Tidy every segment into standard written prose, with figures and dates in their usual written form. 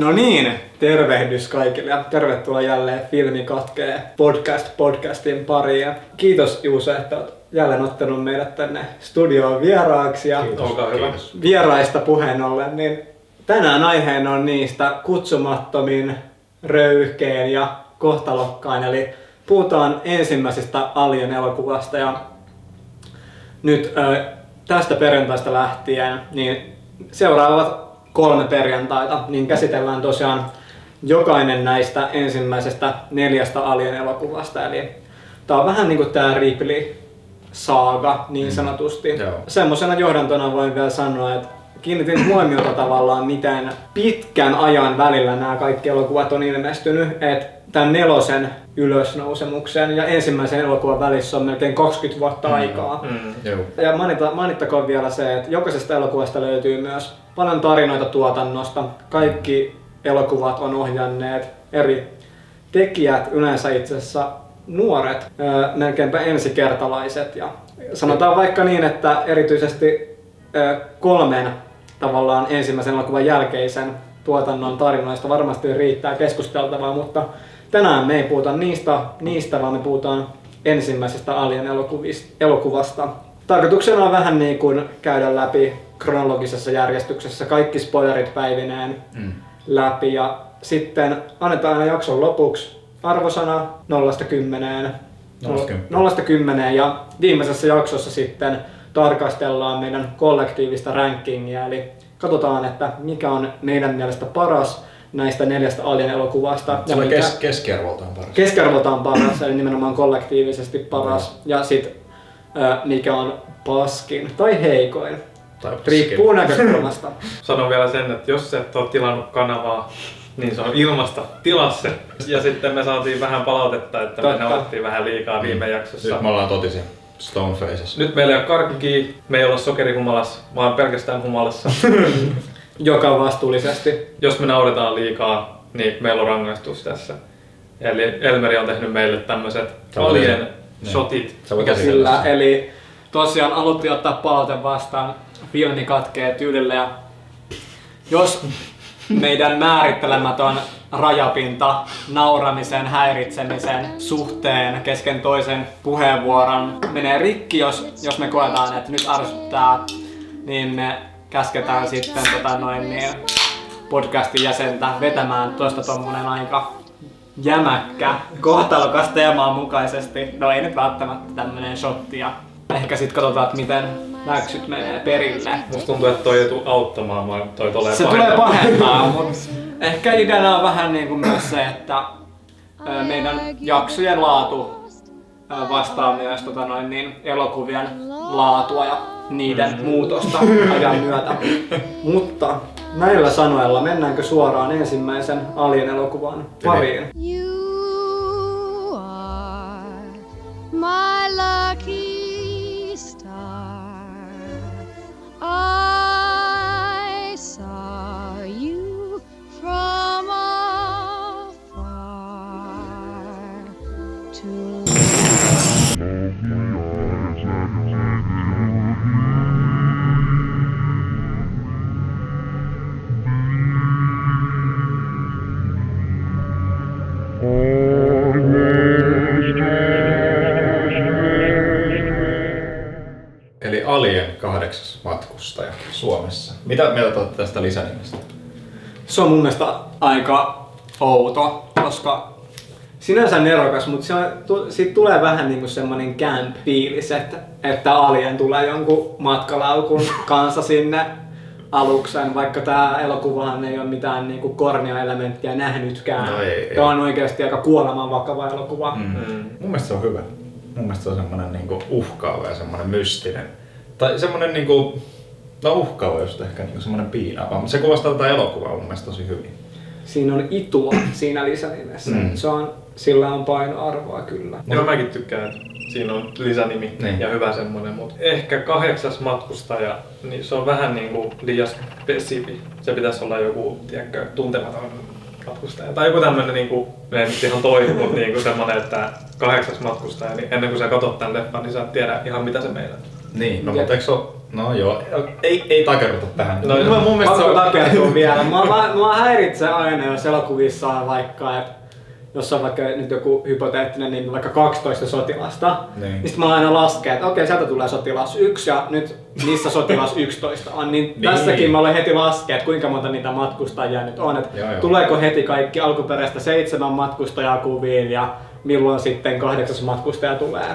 No niin, tervehdys kaikille ja tervetuloa jälleen Filmi katkee podcastin pariin. Kiitos Juuso, että olet jälleen ottanut meidät tänne studioon vieraaksi. Ja Kiitos. Vieraista puheen ollen, niin tänään aiheena on niistä kutsumattomin, röyhkein ja kohtalokkain. Eli puhutaan ensimmäisestä Alien-elokuvasta ja nyt tästä perjantaista lähtien niin seuraavat 3 perjantaita, niin käsitellään tosiaan jokainen näistä ensimmäisestä 4 Alien-elokuvasta. Eli tää on vähän niinku tää Ripley-saaga niin sanotusti. Semmosena johdantona voin vielä sanoa, että kiinnitin huomiota tavallaan miten pitkän ajan välillä nämä kaikki elokuvat on ilmestynyt. Että tämän 4 ylösnousemuksen ja ensimmäisen elokuvan välissä on melkein 20 vuotta aikaa. Ja mainittakoon vielä se, että jokaisesta elokuvasta löytyy myös paljon tarinoita tuotannosta. Kaikki elokuvat on ohjanneet eri tekijät, yleensä itse asiassa nuoret, melkeinpä ensikertalaiset. Ja sanotaan vaikka niin, että erityisesti 3 tavallaan ensimmäisen elokuvan jälkeisen tuotannon tarinoista varmasti riittää keskusteltavaa, mutta tänään me ei puhuta niistä vaan me puhutaan ensimmäisestä Alien-elokuvasta. Tarkoituksena on vähän niin kuin käydä läpi kronologisessa järjestyksessä kaikki spoilerit päivineen läpi ja sitten annetaan aina jakson lopuksi arvosana 0-10 ja viimeisessä jaksossa sitten tarkastellaan meidän kollektiivista rankingia, eli katsotaan, että mikä on meidän mielestä paras näistä 4 Alien-elokuvasta. Se on keskiarvoltaan paras. Keskiarvoltaan paras, eli nimenomaan kollektiivisesti paras. Ja sitten mikä on paskin tai heikoin. Riippuu näkökulmasta. Sanon vielä sen, että jos et ole tilannut kanavaa, niin se on ilmasta. Tilaa se. Ja sitten me saatiin vähän palautetta, että me nautittiin vähän liikaa viime jaksossa. Nyt me ollaan totisia. Stonefaces. Nyt meillä ei ole karkkia, me ei olla sokerihumalassa, vaan pelkästään humalassa. Joka vastuullisesti. Jos me nauretaan liikaa, niin meillä on rangaistus tässä. Eli Elmeri on tehnyt meille tämmöiset Alien shotit. Kyllä, eli tosiaan haluttiin ottaa palaute vastaan Filmi katkee tyylillä ja jos meidän määrittelemätön rajapinta nauramisen, häiritsemisen suhteen kesken toisen puheenvuoron menee rikki, jos me koetaan, että nyt ärsyttää, niin me käsketään sitten podcastin jäsentä vetämään tuosta tommonen aika jämäkkä, kohtalokas teemaan mukaisesti. No ei nyt välttämättä tämmönen shotti ja ehkä sit katsotaan, että miten läksyt menee perille. Musta tuntuu, että toi ei tule auttamaan, vaan toi tulee se tulee pahentaa, mutta ehkä ideana on vähän niin kuin myös se, että meidän jaksojen laatu vastaa myös elokuvien laatua ja niiden muutosta ajan myötä. Mutta näillä sanoilla mennäänkö suoraan ensimmäisen Alien-elokuvan pariin? You are my lucky star. I saw you from afar. Eli Alien 8. matkustaja Suomessa. Mitä mieltä olette tästä lisänimestä? Se on mun mielestä aika outo, koska sinänsä nerokas, mutta siitä tulee vähän niinku semmonen camp-fiilis, että Alien tulee jonkun matkalaukun kanssa sinne alukseen, vaikka tää elokuvahan ei ole mitään niinku kornia-elementtiä nähnytkään. No ei. Tää on oikeasti aika kuoleman vakava elokuva. Mun mielestä se on hyvä. Mun mielestä se on semmonen niinku uhkaava ja semmonen mystinen. Tai semmonen niinku, no uhkaava just ehkä niinku semmonen piinaava, mutta se kuvastaa tätä elokuvaa mun mielestä tosi hyvin. Siinä on itua siinä lisänimessä. Sillä on painoarvoa kyllä. Joo, mäkin tykkään, että siinä on lisänimi ja hyvä semmonen, mutta ehkä 8. matkustaja, niin se on vähän niinku liian spesifi. Se pitäisi olla joku, tiedätkö, tuntematon matkustaja. Tai joku tämmönen niinku, ei nyt ihan toivu, mutta niinku semmonen, että 8. matkustaja, niin ennen kuin sä katot tän leffan, niin sä et tiedä ihan mitä se meillä. Niin, no mutta eikö se ole No joo, ei takerruta tähän. No, mun mielestä pakko takertua vielä. Mua häiritsee aina, jos elokuvissa on vaikka, että jos on vaikka nyt joku hypoteettinen, niin vaikka 12 sotilasta, niin sitten mä aina lasken, että okei, sieltä tulee sotilas 1 ja nyt missä sotilas 11 on, niin tässäkin mä olen heti lasken, että kuinka monta niitä matkustajia nyt on, että tuleeko heti kaikki alkuperäistä 7 matkustajaa kuviin ja milloin sitten 8. matkustaja tulee.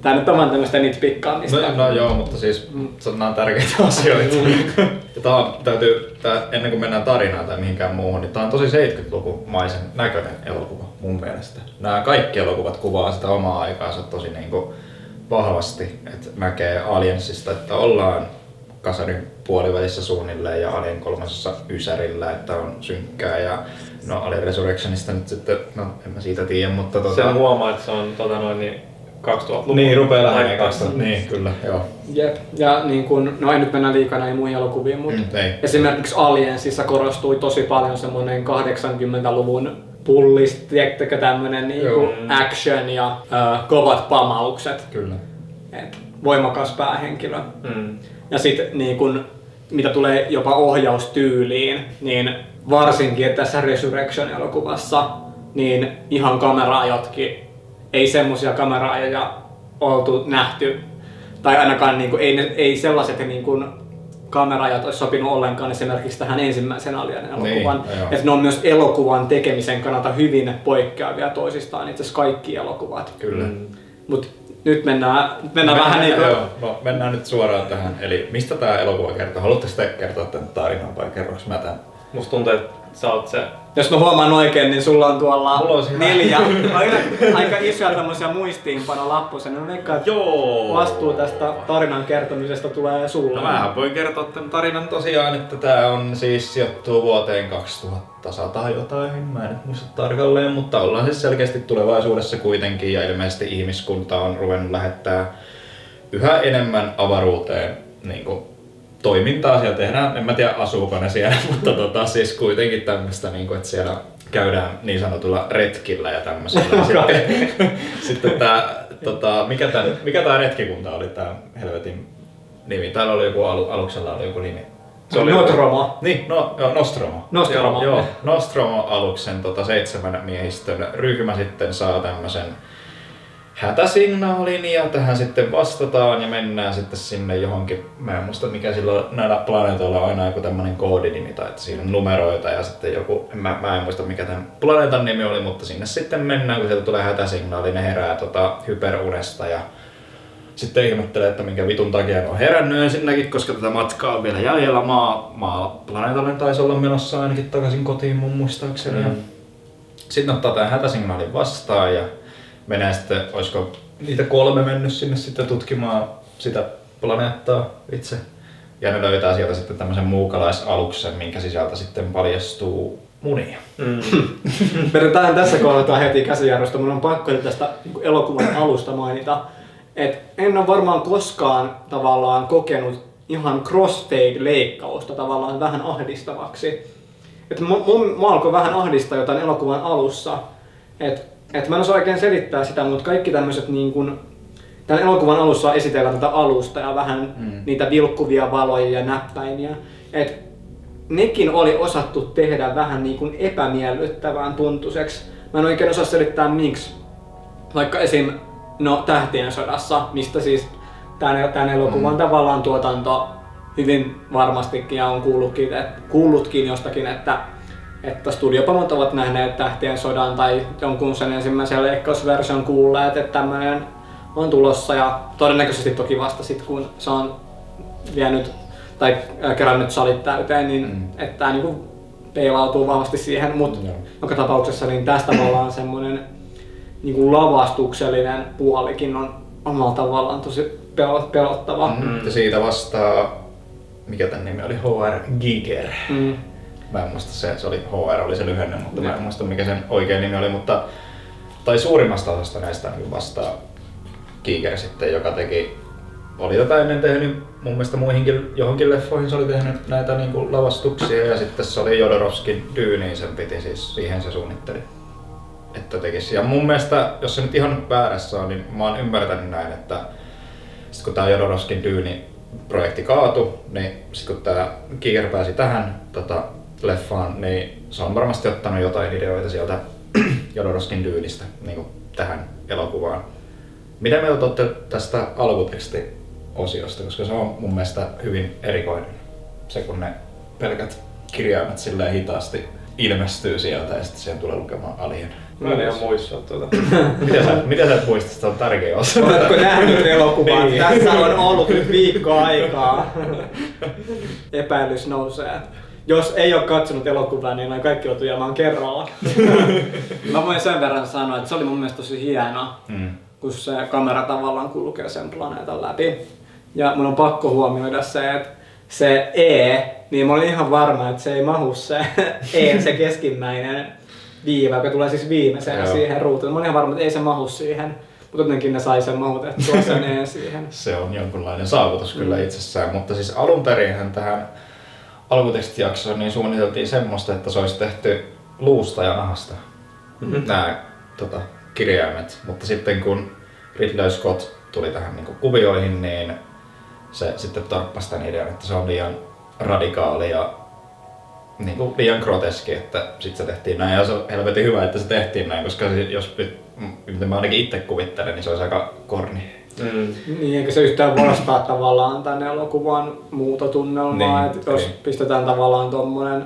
Tää nyt on vaan tämmöstä nitpikkaamista. No joo, mutta siis nämä on tärkeitä asioita. Ennen kuin mennään tarinaan tai mihinkään muuhun, niin tää on tosi 70-lukumaisen näköinen elokuva mun mielestä. Nämä kaikki elokuvat kuvaa sitä omaa aikaansa tosi niinku vahvasti. Et näkee Aliensista, että ollaan kasarin puolivälissä suunnilleen ja Alien 3 ysärillä, että on synkkää ja no Alien Resurrectionista nyt sitten, no en mä siitä tiedä, mutta Sen huomaa, että se on 2000-luvun. Niin, rupeaa lähemään 2000. Niin, kyllä, joo. Jep. Ja niin kun, no ei nyt mennä liikaa näihin muihin elokuviin, mutta esimerkiksi Aliensissa korostui tosi paljon semmoinen 80-luvun pullis, tiedättekö tämmönen niinku action ja kovat pamaukset. Kyllä. Et voimakas päähenkilö. Ja sit niin kun, mitä tulee jopa ohjaustyyliin, niin varsinkin tässä Resurrection-elokuvassa, niin ihan kameraajotkin ei semmosia kamera-ajoja oltu nähty, tai ainakaan niinku, ei sellaiset niinku, kamera-ajat olisi sopinut ollenkaan esimerkiksi tähän ensimmäisen Alien-elokuvan. Niin, että ne on myös elokuvan tekemisen kannalta hyvin poikkeavia toisistaan, itse asiassa kaikki elokuvat. Kyllä. Mut nyt mennään vähän niinku... No, mennään nyt suoraan tähän. Eli mistä tää elokuva kertoo? Haluatteko te kertoa tämän tarinan vai kerroks mä tän? Musta tuntuu, että sä oot se... Jos mä huomaan oikein, niin sulla on tuolla on 4 aika isoja tämmösiä muistiinpanolappuja. No veikkaan, että vastuu tästä tarinan kertomisesta tulee sulle. No mähän voin kertoa tämän tarinan tosiaan, että tää on siis sijoittuu vuoteen 2100 jotain, mä en nyt muista tarkalleen, mutta ollaan siis selkeästi tulevaisuudessa kuitenkin ja ilmeisesti ihmiskunta on ruvennut lähettää yhä enemmän avaruuteen niinku toimintaa siellä tehdään, en mä tiedä asuuko ne siellä, mutta siis kuitenkin tämmöistä, niin että siellä käydään niin sanotulla retkillä ja tämmöisellä. Sitten mikä tää retkikunta oli tää helvetin nimi? Täällä oli joku aluksella oli joku nimi. Se oli Nostromo. Niin, Nostromo. Nostromo. Joo, Nostromo-aluksen 7 miehistön ryhmä sitten saa tämmösen hätäsignaalin ja tähän sitten vastataan ja mennään sitten sinne johonkin, mä en muista mikä silloin näillä planeetoilla on aina joku tämmönen koodinimi tai että siinä on numeroita ja sitten joku, mä en muista mikä tämän planeetan nimi oli, mutta sinne sitten mennään kun sieltä tulee hätäsignaali, ne herää hyperunesta ja sitten ihmettelee, että minkä vitun takia ne on herännyt ensinnäkin, koska tätä matkaa on vielä jäljellä planeetalle taisi olla menossa ainakin takaisin kotiin mun muistaakseni. Sitten ottaa tämän hätäsignaalin vastaan ja menee sitten, olisiko niitä 3 mennyt sinne sitten tutkimaan sitä planeettaa itse. Ja ne löytää sieltä sitten tämmöisen muukalaisaluksen, minkä sisältä sitten paljastuu munia. Vedetään tässä kohtaa heti käsijarrusta. Mun on pakko tästä elokuvan alusta mainita, että en ole varmaan koskaan tavallaan kokenut ihan crossfade-leikkausta tavallaan vähän ahdistavaksi. Että mua alkoi vähän ahdistaa jotain elokuvan alussa. Mä en osaa oikein selittää sitä, mutta kaikki tämmöiset niin kun, tämän elokuvan alussa esitellään tätä alusta ja vähän niitä vilkkuvia valoja ja näppäimiä. Et nekin oli osattu tehdä vähän niin kun epämiellyttävään tuntuiseksi. Mä en oikein osaa selittää miksi. Vaikka esim. Tähtien sodassa, mistä siis tämän elokuvan tavallaan tuotanto hyvin varmastikin ja on kuullutkin jostakin, että studiopamot ovat nähneet Tähtien sodan tai jonkun sen ensimmäisen leikkausversion kuulleet, että tämmöinen on tulossa ja todennäköisesti toki vasta sit kun se on vienyt tai kerännyt salit täyteen, niin että tämä niinku peilautuu vahvasti siihen, mutta joka tapauksessa niin tästä tavallaan semmoinen niinku lavastuksellinen puolikin on omalla tavallaan tosi pelottava. Ja siitä vastaa, mikä tän nimi oli, H.R. Giger. Mä en muista se oli HR oli se lyhenne, mutta mä en muista mikä sen oikein nimi oli, tai suurimmasta osasta näistä niin vastaa Giger sitten, joka oli tätä ennen tehnyt mun mielestä johonkin leffoihin se oli tehnyt näitä niin kuin lavastuksia ja sitten se oli Jodorowskin Dyyniin sen piti, siis siihen se suunnitteli, että tekisi. Ja mun mielestä, jos se nyt ihan väärässä on, niin mä oon ymmärtänyt näin, että sit kun tää Jodorowskin Dyyni projekti kaatui, niin sit kun tää Giger pääsi tähän leffaan, niin se on varmasti ottanut jotain ideoita sieltä Jodorowskyn tyylistä niin tähän elokuvaan. Mitä mieltä olette tästä alkutekstiosiosta, koska se on mun mielestä hyvin erikoinen. Se kun ne pelkät kirjaimet silleen hitaasti ilmestyy sieltä ja sitten siihen tulee lukemaan Alien. Mä en ihan muista tuota. Mitä sä et muista? Se on tärkeä osa. Oletko nähnyt elokuvan? Niin. Tässä on ollut nyt viikko aikaa. Epäilys nousee. Jos ei ole katsonut elokuvaa, niin noin kaikki joutuu jäämään kerralla. Mä voin sen verran sanoa, että se oli mun mielestä tosi hienoa, kun se kamera tavallaan kulkee sen planeetan läpi. Ja mun on pakko huomioida se, että se E, niin mä olin ihan varma, että se ei mahu se E, se keskimmäinen viiva, joka tulee siis viimeisenä siihen ruutuun. Mä olin ihan varma, että ei se mahu siihen, mutta jotenkin ne sai sen mahutettua sen E siihen. Se on jonkunlainen saavutus kyllä itsessään, mutta siis alun perinhän tähän alkutekstijaksoon niin suunniteltiin semmoista, että se olisi tehty luusta ja nahasta nämä kirjaimet, mutta sitten kun Ridley Scott tuli tähän niin kuvioihin, niin se sitten torppasi tämän idean, että se on liian radikaali ja niin kuin liian groteski, että sitten se tehtiin näin. Ja se on helvetin hyvä, että se tehtiin näin, koska jos mitä mä ainakin itse kuvittelen, niin se olisi aika korni. Niin, eikä se yhtään vastaa tavallaan tänne elokuvan muuta tunnelmaa, Niin, että jos pistetään tavallaan tommonen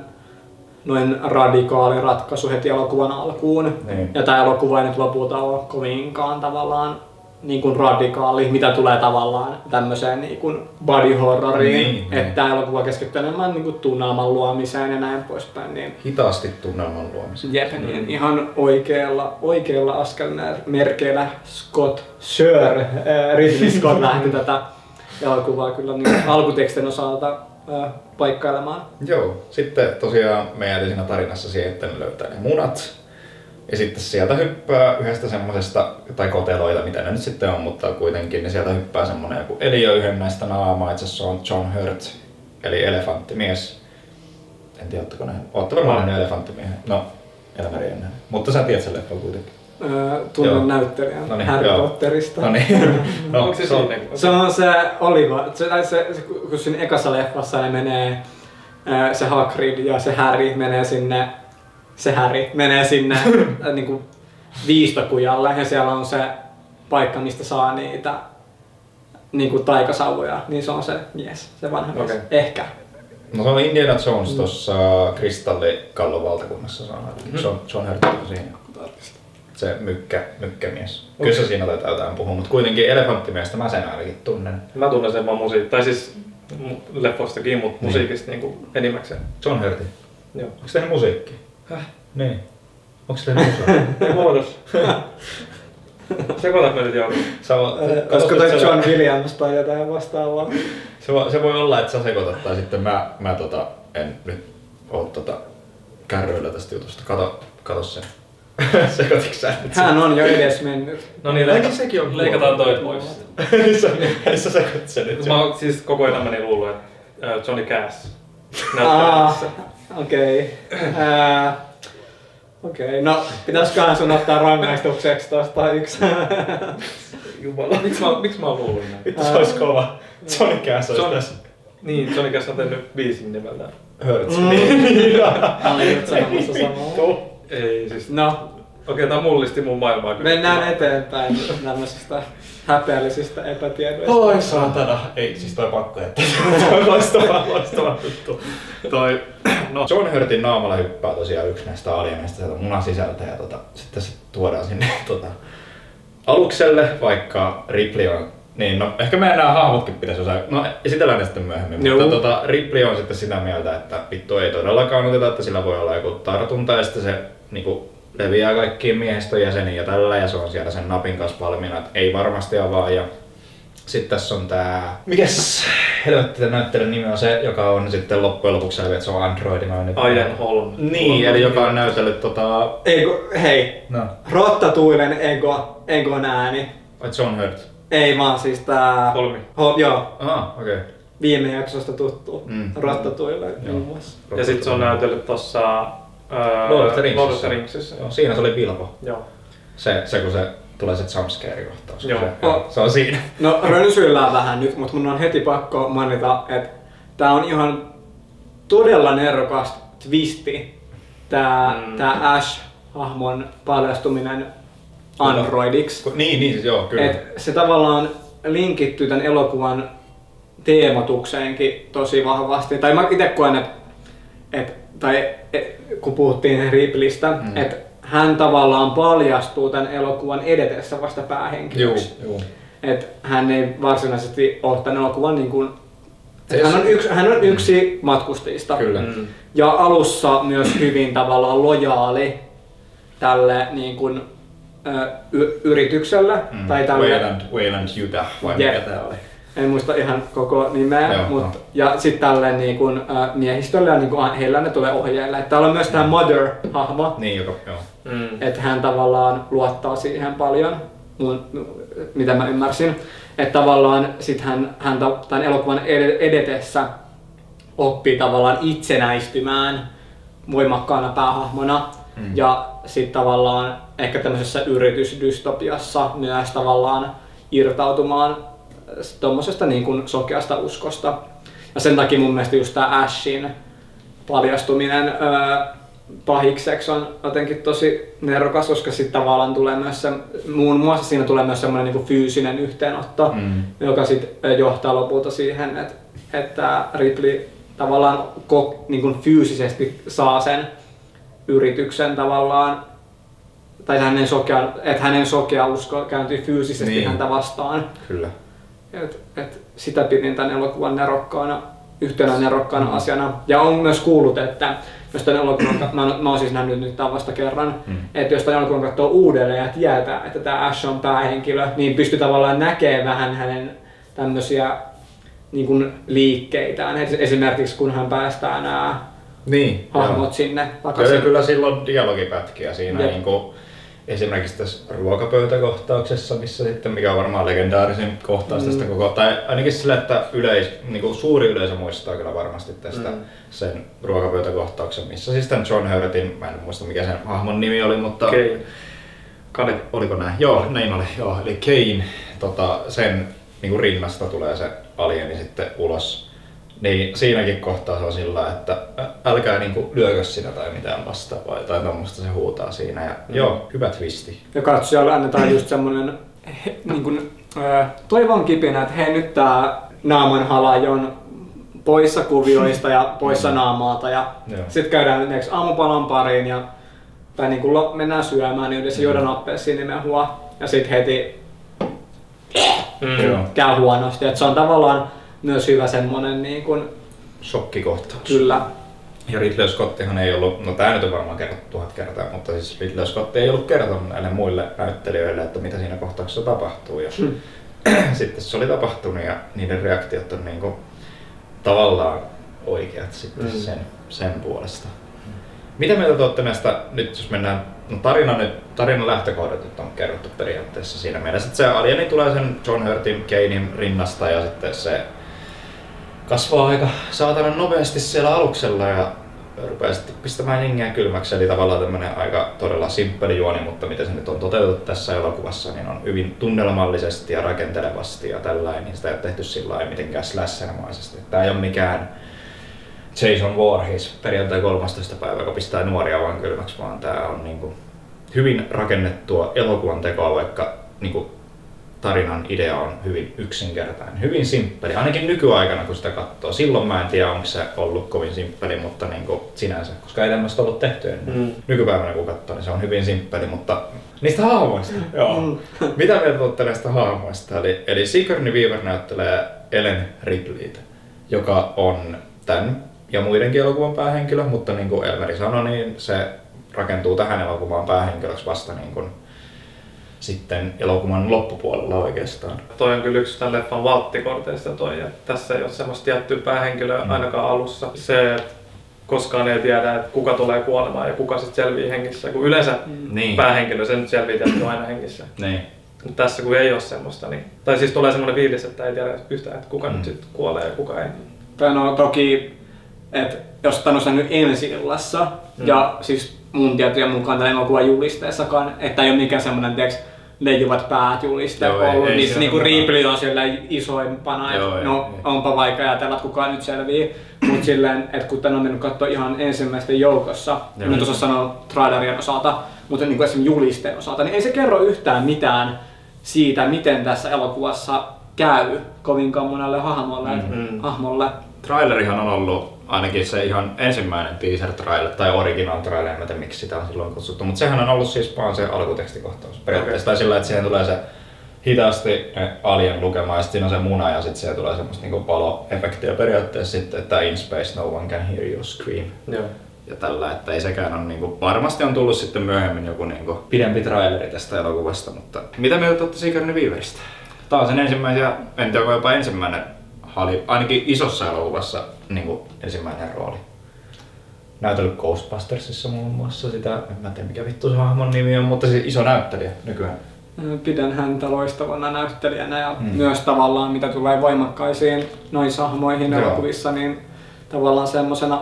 noin radikaali ratkaisu heti elokuvan alkuun. Niin. Ja tää elokuva ei nyt lopulta ole kovinkaan tavallaan niin kuin radikaali, mitä tulee tavallaan tämmöiseen niin kuin body horroriin, että tää elokuva keskittyy enemmän niin kuin tunnelman luomiseen ja näin poispäin. Niin Hitaasti tunnelman luomiseen. jep, niin ihan oikeilla askelmerkeillä Ridley Scott lähti tätä elokuvaa kyllä niin alkutekstin osalta paikkailemaan. Joo, sitten tosiaan me jäätiin siinä tarinassa siihen, että ne löytää ne munat. Ja sitten sieltä hyppää yhdestä semmosesta, tai koteloita, mitä ne nyt sitten on, mutta kuitenkin, niin sieltä hyppää semmonen joku eliö yhden näistä naamaa. Itse asiassa on John Hurt, eli elefanttimies. En tiedä, ootteko nähnyt? Ootte varmaan nähnyt elefanttimiehet. No, elämäri en nähnyt. Mutta sä tiedät sen leffan kuitenkin. Tunnen näyttelijän Harry Potterista. No niin. No, Onko se siinä? Se on se Oliver, kun siinä ekassa leffassa ne menee, se Hagrid ja se Harry menee sinne niinku viistokujalle ja siellä on se paikka, mistä saa niitä niinku taikasauvoja, niin se on se mies, se vanha mies. Okay. Ehkä. No se on Indiana Jones tuossa Kristallikallon valtakunnassa sanoo. John Hurt on siinä. Se mykkämies. Kyllä se siinä taitaa jotain puhua, mutta kuitenkin elefanttimiestä mä sen ainakin tunnen. Mä tunnen sen vaan tai siis leffoistakin, mutta musiikista niinku enimmäkseen. John Hurtin. Joo. Onko tehnyt musiikkia? Niin. Onko tehnyt musaa? Ei muodos. Sekoitat me nyt joudun. Olisiko toi John Williams tai jotain vastaavaa? Se voi olla, että sä sekoitat tai sitten mä en nyt oo kärryillä tästä jutusta. Kato sen. Sekoititko sä nyt? Hän on jo edes mennyt. No niin, leikataan toi pois. Sä sekoitit sen nyt. Mä oon siis koko elämäni luullut, että Johnny Cash näyttää. Okei, no pitäisiköhän sun ottaa rangaistukseksi tosta yksi. Jumala. Miksi mä oon luullut näin? Vittu se ois kova. Johnny Cash ois tässä. Niin, Johnny Cash on tehnyt biisin nimeltään. Hurts. Olin nyt sanomassa samaa. Ei siis. No. Okei, tää mullisti mun maailmaa kyllä. Mennään eteenpäin tämmöisistä häpeällisistä epätiedoista. Oi saatana. Ei, siis toi pakko jättää. Loistava juttu. No, John Hurtin naamalla hyppää tosiaan yksi näistä alieneista sieltä munan sisältä ja sitten se tuodaan sinne alukselle, vaikka Ripley on. Niin, no ehkä meidän nämä hahmotkin pitäisi osaa. No, esitellään ne sitten myöhemmin. Joo. Mutta Ripley on sitten sitä mieltä, että vittu ei todellakaan oteta, että sillä voi olla joku tartunta ja sitten se niinku leviää kaikkiin miehistön jäseniin ja tällä ja se on siellä sen napin kanssa valmiina, että ei varmasti avaa. Ja sitten tässä on tää, mikäs helvetti näyttelijän nimi on se, joka on sitten loppujen lopuksi selviä, että se on androidinoinen. Ian Holm. Niin, eli joka on näytellyt Hei, no. Ratatouillen Egon ääni. Vai John Hurt? Ei vaan siis tää... Holmi. Joo. Aha, okei. Okay. Viime jaksosta tuttu. Ratatouille muun muassa. Ja sit se on näytellyt tossa Lord of the Ringsissa. Joo, siinä se oli Bilbo. Joo. Se kun se tulee se jumpscare-kohtaus. Joo. Se on siinä. No rönsyillään vähän nyt, mutta mun on heti pakko mainita, että tää on ihan todella nerokas twisti. Tää Ash-hahmon paljastuminen androidiksi. Niin siis joo, kyllä. Et se tavallaan linkittyy tän elokuvan teematukseenkin tosi vahvasti. Tai mä itse koen, kun puhuttiin Ripleystä, että hän tavallaan paljastuu tän elokuvan edetessä vasta päähenkilöksi. Että hän ei varsinaisesti ole tän elokuvan niin kuin, hän on yksi matkustajista. Kyllä. Ja alussa myös hyvin tavallaan lojaali tälle niin kuin, yritykselle. Tai tälle Wayland Utah vai mikä tää oli? En muista ihan koko nimeä, ja sitten tälle niin kun, miehistölle ja niin kun, heillä ne tulee ohjeille. Täällä on myös tämä Mother-hahmo, niin, että hän tavallaan luottaa siihen paljon, mitä mä ymmärsin. Että tavallaan sit hän tämän elokuvan edetessä oppii tavallaan itsenäistymään voimakkaana päähahmona. Ja sitten tavallaan ehkä tämmöisessä yritysdystopiassa myös tavallaan irtautumaan tommosesta niin kuin sokeasta uskosta. Ja sen takia mun mielestä just tää Ashin paljastuminen pahikseksi on jotenkin tosi nerokas, koska sit tavallaan tulee myös muun muassa siinä tulee myös semmoinen niin kuin fyysinen yhteenotto, joka sit johtaa lopulta siihen, että Ripley tavallaan niin kuin fyysisesti saa sen yrityksen tavallaan, tai hänen sokea usko kääntyy fyysisesti häntä vastaan. Kyllä. Sitä pidin tämän elokuvan yhtenä nerokkaana asiana. Ja on myös kuullut, että jos tämän elokuvan, mä oon siis nähnyt nyt tämän vasta kerran, että jos tämän elokuvan katsoo uudelleen ja tietää, että tämä Ash on päähenkilö, niin pystyy tavallaan näkemään vähän hänen tämmöisiä niin kuin liikkeitään. Esimerkiksi kun hän päästää nämä hahmot sinne takaisin. Kyllä silloin dialogipätkiä siinä. Niin kuin esimerkiksi tässä ruokapöytäkohtauksessa, missä sitten, mikä on varmaan legendaarisin kohtaus tästä koko, tai ainakin sillä, että niin suuri yleisö muistaa kyllä varmasti tästä sen ruokapöytäkohtauksen, missä siis tämän John Hurtin, mä en muista mikä sen hahmon nimi oli, mutta Kane. Oliko näin? Joo, näin oli. Joo, eli Kane, sen niin kuin rinnasta tulee se alieni sitten ulos. Niin siinäkin kohtaa se on sillä, että älkää niinku lyökö sitä tai mitään vastaavaa tai tommoista se huutaa siinä. Ja joo, hyvä twisti. Ja katsojalle annetaan just semmonen niin toivon kipinä, että hei nyt tää naamanhalaji on poissa kuvioista ja poissa naamaalta ja sit käydään esimerkiksi aamupalan pariin tai niin kun mennään syömään, niin yhdessä juodaan appelsiinimehua ja sit heti käy huonosti. Et se on tavallaan myös hyvä semmonen niin kuin shokkikohtaus. Kyllä. Ja Ridley Scottihan ei ollut, no tää nyt on varmaan kerrottu 1000 kertaa, mutta siis Ridley Scott ei ollut kertonut näille muille näyttelijöille, että mitä siinä kohtauksessa tapahtuu. Ja sitten se oli tapahtunut ja niiden reaktiot on niinku tavallaan oikeat sitten sen puolesta. Mitä mieltä te olette näistä, nyt jos mennään, no tarinan lähtökohdat on kerrottu periaatteessa siinä mielessä, että se alieni tulee sen John Hurtin Kanein rinnasta ja sitten se kasvaa aika saatanan nopeasti siellä aluksella ja rupeaa sitten pistämään hengeä kylmäksi. Eli tavallaan tämmönen aika todella simppeli juoni, mutta miten se nyt on toteutettu tässä elokuvassa, niin on hyvin tunnelmallisesti ja rakentelevasti ja tällainen, niin sitä ei ole tehty sillä lailla mitenkään slashermaisesti. Tää ei ole mikään Jason Voorhees perjantai 13. päivä, joka pistää nuoria vaan kylmäksi, vaan tää on niinku hyvin rakennettua elokuvan tekoa, vaikka niinku tarinan idea on hyvin yksinkertainen, hyvin simppeli, ainakin nykyaikana kun sitä katsoo. Silloin mä en tiedä onko se ollut kovin simppeli, mutta niinku sinänsä, koska ei tämmöistä ollut tehty ennen. Nykypäivänä kun katsoo, niin se on hyvin simppeli, mutta niistä hahmoista. Joo. Mitä mieltä tuotte näistä hahmoista? Eli Sigourney Weaver näyttelee Ellen Ripleytä, joka on tämän ja muidenkin elokuvan päähenkilö, mutta niin kuin Elmeri sanoi, niin se rakentuu tähän elokuvan päähenkilöksi vasta niin kuin sitten elokuvan loppupuolella oikeastaan. Toi on kyllä yksi tämän leffan valttikorteista toi, että tässä ei ole semmoista tiettyä päähenkilöä ainakaan alussa. Se, että koskaan ei tiedä, että kuka tulee kuolemaan ja kuka sitten selvii hengissä, kun yleensä päähenkilö se nyt selvii tietysti aina hengissä. Niin. Mutta tässä kun ei ole semmoista, niin, tai siis tulee semmoinen fiilis, että ei tiedä yhtään, että kuka nyt sitten kuolee ja kuka ei. No toki, että jos tän on nyt ensi-illassa, ja siis mun tietojen mukaan tämän elokuvan julisteessakaan, että ei ole mikään semmoinen leijuvat päät juliste ollut, niissä niinku Ripley on siellä isoimpana, onpa vaikea ajatella, että kukaan nyt selvii. Mut silleen, että kun tän on mennyt katsoa ihan ensimmäisten joukossa, en nyt osaa sanoa trailerien osalta, mutta niinku esimerkiksi julisteen osalta, niin ei se kerro yhtään mitään siitä, miten tässä elokuvassa käy kovinkaan monelle hahmolle. Trailerihan on ollut ainakin se ihan ensimmäinen teaser trailer tai original trailer, en tiedä miksi sitä on silloin kutsuttu, mutta sehän on ollut siis vaan se alkutekstikohtaus periaatteessa. Tai sillä, että siihen tulee se hitaasti alien lukema ja sitten siinä on se muna ja sitten siihen tulee semmoista niinku paloefektiä periaatteessa sitten, että in space no one can hear you scream. Joo. Ja tällä, että ei sekään on niinku, varmasti on tullut sitten myöhemmin joku niinku pidempi traileri tästä elokuvasta, mutta mitä mieltä olette Sigourney Weaveristä? Tää on sen ensimmäinen, en tiedä jopa ensimmäinen, ainakin isossa elokuvassa niinku ensimmäinen rooli. Näytellyt Ghostbustersissa muun muassa sitä, en tiedä mikä vittu se hahmon nimi on, mutta se iso näyttelijä nykyään. Pidän häntä loistavana näyttelijänä ja myös tavallaan mitä tulee voimakkaisiin noishahmoihin elokuvissa, niin tavallaan semmosena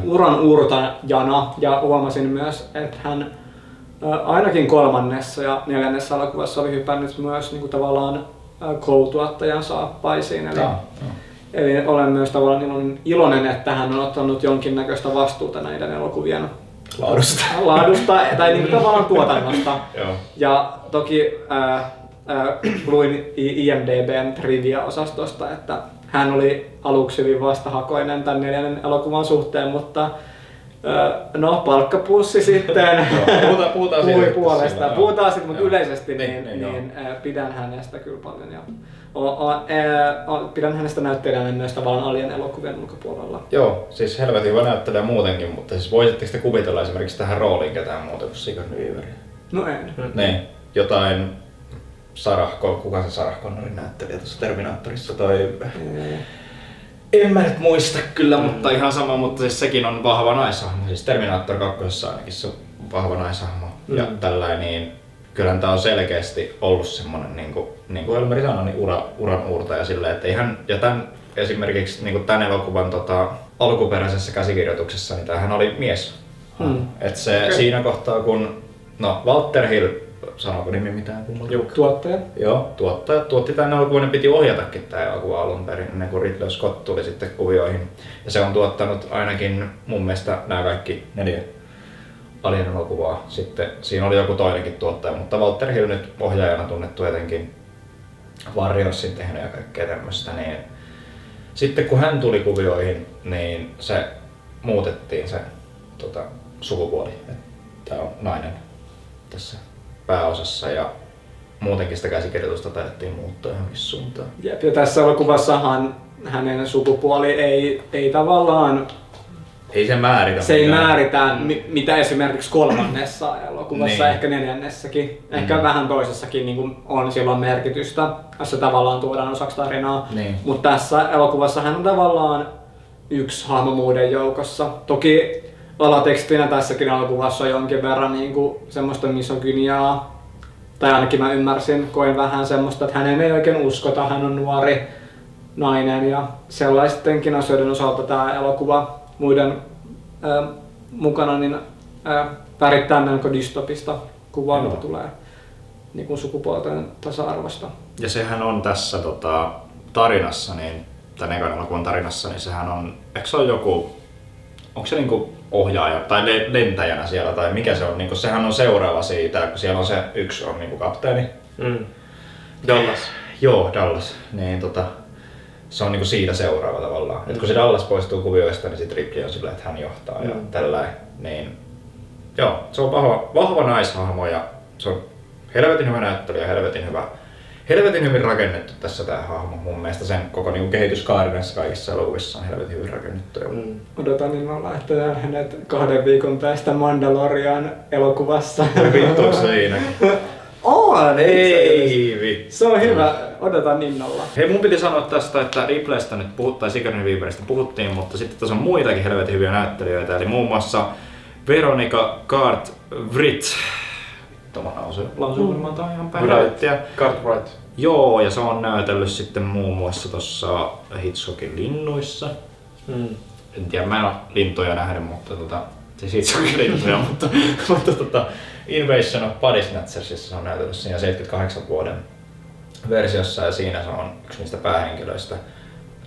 uranuurtajana ja huomasin myös, että hän ainakin 3. ja 4. elokuvassa oli hypännyt myös niin kuin tavallaan co-tuottajan saappaisiin. Eli olen myös tavallaan iloinen, että hän on ottanut jonkinnäköistä vastuuta näiden elokuvien laadusta tai niin kuin tavallaan tuotannosta. Ja toki luin IMDb:n trivia-osastosta, että hän oli aluksi hyvin vastahakoinen tämän 4. elokuvan suhteen, mutta palkkapussi sitten puhui puolestaan. Puhutaan sitten, mutta yleisesti niin pidän hänestä kyllä paljon. Ja pidän hänestä näyttelijänä myös tavallaan Alien elokuvien ulkopuolella. Joo, siis helvetin hyvä näyttelijä muutenkin, mutta siis voisitteko te kuvitella esimerkiksi tähän rooliin ketään muuta kuin Sigourney Weaveria? No en. Niin, jotain kuka se Sarah Connorin näyttelijä tuossa Terminaattorissa toi... En mä nyt muista kyllä, mutta ihan sama, mutta siis sekin on vahva naishahmo. Siis Terminator 2 ainakin se on vahva naishahmo ja tällainen, niin kyllähän tää on selkeästi ollut semmonen niin kuin Elmeri sanoi, niin uran uurtaja silleen, että eihän, ja tän esimerkiksi niin kuin tän elokuvan alkuperäisessä käsikirjoituksessa, niin tämähän oli mies. Että se siinä kohtaa kun, Walter Hill, sanooko nimi mitään? Tuottaja. Joo, tuottaja tuotti tämän elokuvan ja piti ohjatakin tämä elokuva alun perin, ennen kuin Ridley Scott tuli sitten kuvioihin. Ja se on tuottanut ainakin mun mielestä nämä kaikki 4 Alien elokuvaa. Sitten siinä oli joku toinenkin tuottaja, mutta Walter Hill nyt ohjaajana tunnettu etenkin Warriorsin tehnyt ja kaikkea tämmöistä. Niin sitten kun hän tuli kuvioihin, niin se muutettiin se sukupuoli. Tämä on nainen tässä pääosassa ja muutenkin sitä käsikirjoitusta taidettiin muuttaa johonkin suuntaan. Jep, ja tässä elokuvassahan hänen sukupuoli ei tavallaan... Ei se määritä. Se ei määritä, mitä esimerkiksi 3. elokuvassa, niin. ehkä 4. Ehkä vähän toisessakin niin on silloin merkitystä, jossa tavallaan tuodaan osaksi tarinaa. Niin. Mutta tässä elokuvassa hän on tavallaan yksi hahmo muiden joukossa. Toki alatekstinä tässäkin elokuvassa on jonkin verran niin kuin semmoista misogyniaa, tai ainakin mä koin vähän semmoista, että hänen ei oikein uskota, hän on nuori nainen ja sellaistenkin asioiden osalta tämä elokuva muiden mukana niin värittää melko dystopista kuvaa, mitä tulee niin kuin sukupuolten tasa-arvosta. Ja sehän on tässä tarinassa, niin, tämän ekan elokuvan tarinassa, niin sehän on, eikö se ole joku, onko se niinku ohjaaja tai lentäjänä siellä tai mikä se on, niinku, sehän on seuraava siitä, kun siellä on se yksi on niinku kapteeni. Dallas. Joo, Dallas. Niin, se on niinku siitä seuraava tavallaan. Et kun se Dallas poistuu kuvioista, niin sit Ripley on sillä, että hän johtaa ja tällainen. Niin, joo, se on vahva naishahmo ja se on helvetin hyvä näyttelijä, helvetin hyvin rakennettu tässä tää hahmo. Mun mielestä sen koko niinku kehityskaari näissä kaikissa elokuvissa on helvetin hyvin rakennettu. Odotan innolla, että näen hänet 2 viikon päästä Mandalorian elokuvassa. Vittu siinä. On! Ei vittu. Se on hyvä, odotan innolla. Hei, mun piti sanoa tästä, että Ripleystä nyt tai Sigourney Weaverista puhuttiin, mutta sitten tässä on muitakin helvetin hyviä näyttelijöitä, eli muun muassa Veronica Cartwright. Tuolla lausuu varmaan tää on ihan päiväyttiä. Cartwright. Joo, ja se on näytellyt sitten muun muassa tuossa Hitchcockin linnuissa. En tiedä, mä en ole lintuja nähnyt, mutta siis Hitchcockin lintuja, mutta Invasion of Body Snatchersissa se on näytellyt siinä 78 vuoden versiossa ja siinä se on yksi niistä päähenkilöistä.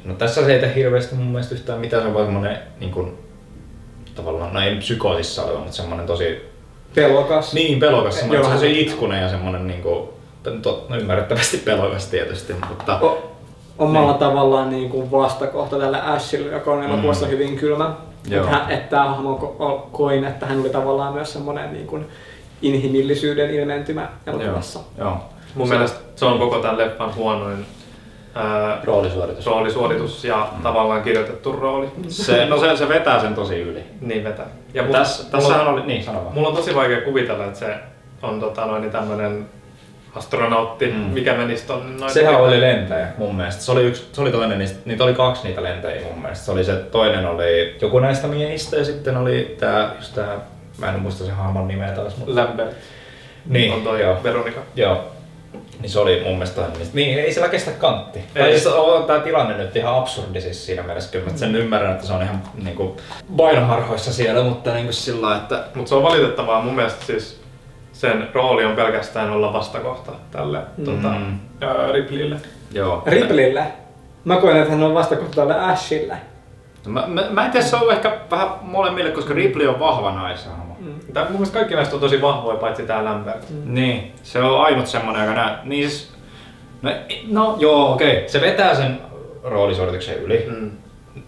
No tässä se ei tee hirveästi mun mielestä yhtään mitään, se on vaan semmonen niin kuin, tavallaan, no ei psykoosissa oleva, mutta semmonen tosi Pelokas. Niin, pelokas, semmonen se itkunen ja semmonen niinku, no ymmärrettävästi pelokas tietysti, mutta omalla tavallaan niin kuin vastakohta tälle Ashille, joka on elokuvassa hyvin kylmä. Että tämä hahmo koin, että hän oli tavallaan myös semmoinen niin kuin inhimillisyyden ilmentymä elokuvassa. Joo. Mun mielestä se on koko tämän leffan huonoin roolisuoritus ja tavallaan kirjoitettu rooli. Se vetää sen tosi yli. Niin vetää. Ja tässähän oli, niin sano vaan. Mulla on tosi vaikea kuvitella, että se on tämmönen astronautti, mikä menisi tonne. Sehän oli lentäjä mun mielestä. Se oli toinen niitä oli 2 niitä lentäjiä mun mielestä. Se toinen oli joku näistä miehistä ja sitten oli tää, mä en muista sen hahmon nimeä taas. Mutta Lambert. Niin, on toi Veronika. Joo. Niin se oli mun mielestä niin ei sillä kestä kantti. Tai siis on tää tilanne nyt ihan absurdi siis siinä mielessä kyllä. Sen ymmärrän, että se on ihan niinku painoharhoissa siellä, mutta niinku sillä että mut se on valitettavaa mun mielestä siis sen rooli on pelkästään olla vastakohta tälle Ripleylle. Joo. Ripleylle? Mä koen, että hän on vastakohta tälle Ashille. Mä en tiedä, se on ehkä vähän molemmille, koska Ripley on vahva naishahmo. Mun mielestä kaikki näistä on tosi vahvoja, paitsi tää Lambert. Niin, se on ainut semmonen, joka niin siis, no joo, okei. Se vetää sen roolisuorituksen yli.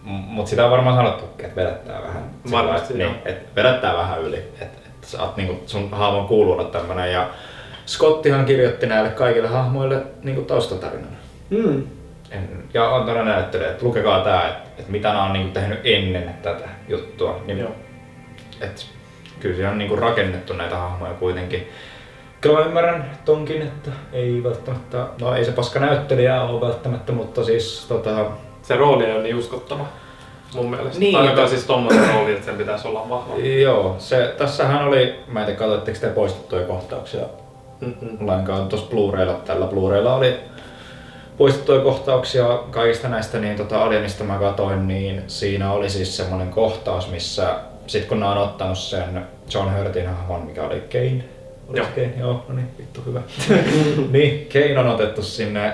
Mut sitä on varmaan sanottukin, että vedättää vähän. Varmasti niin, että vedättää vähän yli. Että sä oot niinku sun hahmon kuulunut tämmönen ja Scottihan kirjoitti näille kaikille hahmoille niinku taustatarinan. Ja on todella näyttely, että lukekaa tää, että mitä nää on niinku tehnyt ennen tätä juttua. Niin, et kyllä siellä on niinku rakennettu näitä hahmoja kuitenkin. Kyllä mä ymmärrän tonkin, että ei välttämättä, no ei se paska näyttelijä ole välttämättä, mutta siis se rooli ei ole niin uskottava mun mielestä. Niin, ainakaan siis tommoinen rooli, että sen pitäisi olla vahva. Joo, tässähän oli, mä en tiedä katsoitteko te poistettuja kohtauksia lainkaan tuossa Blu-raylla. Tällä Blu-raylla oli poistettuja kohtauksia kaikista näistä, niin Alienista mä katoin, niin siinä oli siis semmonen kohtaus, missä sit kun ne on ottanut sen John Hurtin hahmon, mikä oli Kane. Joo. Kane? Joo, no niin, vittu hyvä. Niin, Kane on otettu sinne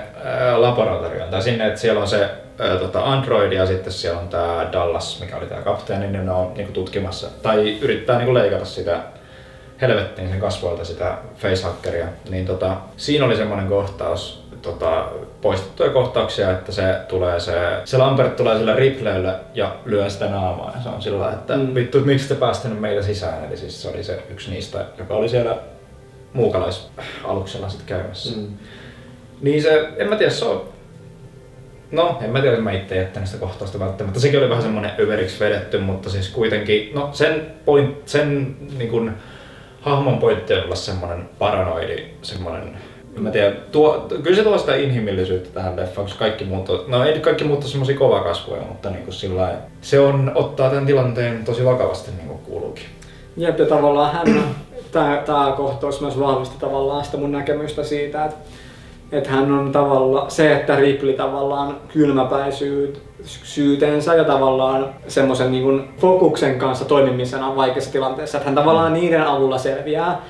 laboratorioon, tai sinne, että siellä on se android ja sitten siellä on tää Dallas, mikä oli tää kapteeni, niin ne on niinku tutkimassa, tai yrittää niinku leikata sitä helvettiin sen kasvoilta sitä facehackeria. Niin siinä oli semmonen kohtaus, poistettuja kohtauksia, että se Lambert tulee sillä Ripleylle ja lyö sitä naamaa ja se on sillä että vittu, miksi te päästänyt meitä sisään, eli siis se oli se yksi niistä, joka oli siellä muukalaisaluksella sit käymässä. Niin se, en mä tiedä, se on, no en mä tiedä, mä itse jättänyt sitä kohtausta välttämättä, sekin oli vähän semmonen överiksi vedetty, mutta siis kuitenkin, no sen niin kun, hahmon pointti on olla semmonen paranoidi, semmonen, en mä tiedä, kyllä se tuo sitä inhimillisyyttä tähän leffaan, koska kaikki muut on, no ei nyt kaikki muut on semmosia kovakasvoja, mutta niinku sillä se ottaa tämän tilanteen tosi vakavasti niin kuin kuuluukin. Jep, ja tavallaan tää kohtaus myös vahvisti tavallaan sitä mun näkemystä siitä, että hän on tavallaan se, että Ripley tavallaan kylmäpäisyytensä ja tavallaan semmoisen niin kuin fokuksen kanssa toimimisena vaikeassa tilanteessa, että hän tavallaan niiden avulla selviää,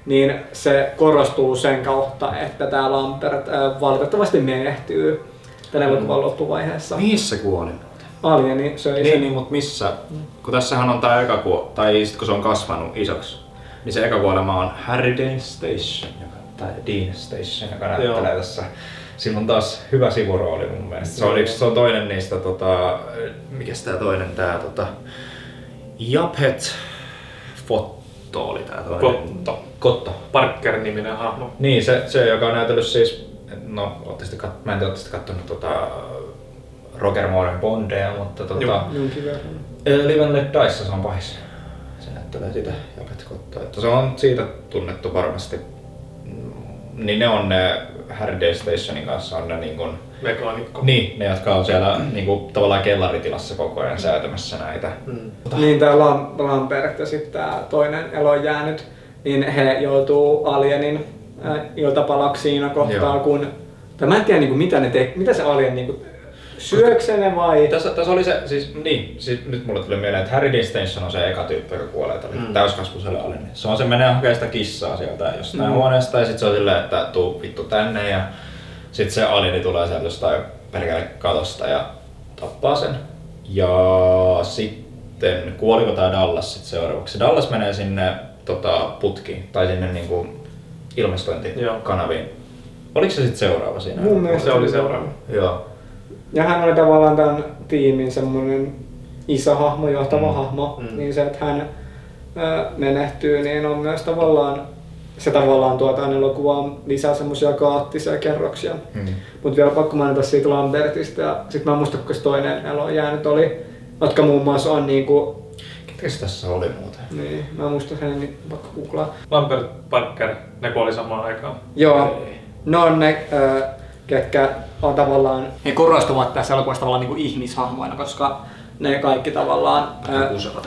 niin se korostuu sen kautta, että tää Lambert valitettavasti menehtyy tämän elokuvan loppuvaiheessa. Missä kuoli? Alieni söi sen. Niin, mutta missä? Kun tässähän on tää eka kuolema, tai sit kun se on kasvanut isoksi, niin se eka kuolema on Harry Dean Station, tai Dean Station, joka näyttelee tässä. Sillä on taas hyvä sivurooli mun mielestä. Se on toinen niistä, mikäs tää toinen Japhet Fotto oli tää toinen. Kotto. Parker-niminen hahmo. Niin, se joka on näytellyt siis, no mä en tiedä, ootte kattonut Roger Mooren Bondeja, mutta Live and Let Diessa se on pahis. Se näyttelee sitä Japhet Kottoa, että se on siitä tunnettu varmasti. Niin ne on ne Harry Dean Stationin kanssa on ne niinkun mekaanikko. Niin, ne jotka on siellä niinku tavallaan kellaritilassa koko ajan säätämässä näitä. Niin tää Lambert ja sitten tää toinen elonjäänyt, niin he joutuu Alienin iltapalaksi siinä kohtaa, kun tai mä en tiedä mitä se Alien Syöksä ne vai? Tässä oli se, siis nyt mulle tuli mieleen, että Harry Dean Stanton on se eka tyyppi, joka kuolee tälle täyskasvuiselle alienille. Se menee hakemaan sitä kissaa sieltä jostain huoneesta ja sit se on silleen, että tuu vittu tänne ja sit se alieni tulee sieltä jostain perkele katosta ja tappaa sen. Ja sitten kuoliko tää Dallas sit seuraavaksi? Dallas menee sinne putkiin tai sinne niinku ilmastointikanaviin. Oliko se sit seuraava siinä? Mun mielestä Se oli seuraava. Joo. Ja hän oli tavallaan tämän tiimin semmoinen iso hahmo, johtava hahmo, niin se, että hän menehtyy, niin on myös tavallaan, se tavallaan tuo tämän elokuvaan lisää semmoisia kaoottisia kerroksia. Mutta vielä pakko mainita siitä Lambertista ja sit mä en muista, kuinka se toinen elo jäänyt oli, jotka muun muassa on niinku... Ketkä se tässä oli muuten? Niin, mä en muista sen, niin pakko googlaa. Lambert Parker, ne kuoli samaan aikaan. Joo, ne on ne, ketkä on tavallaan, he korostuvat tässä elokuvassa tavallaan niinku ihmishahmoina, koska ne kaikki tavallaan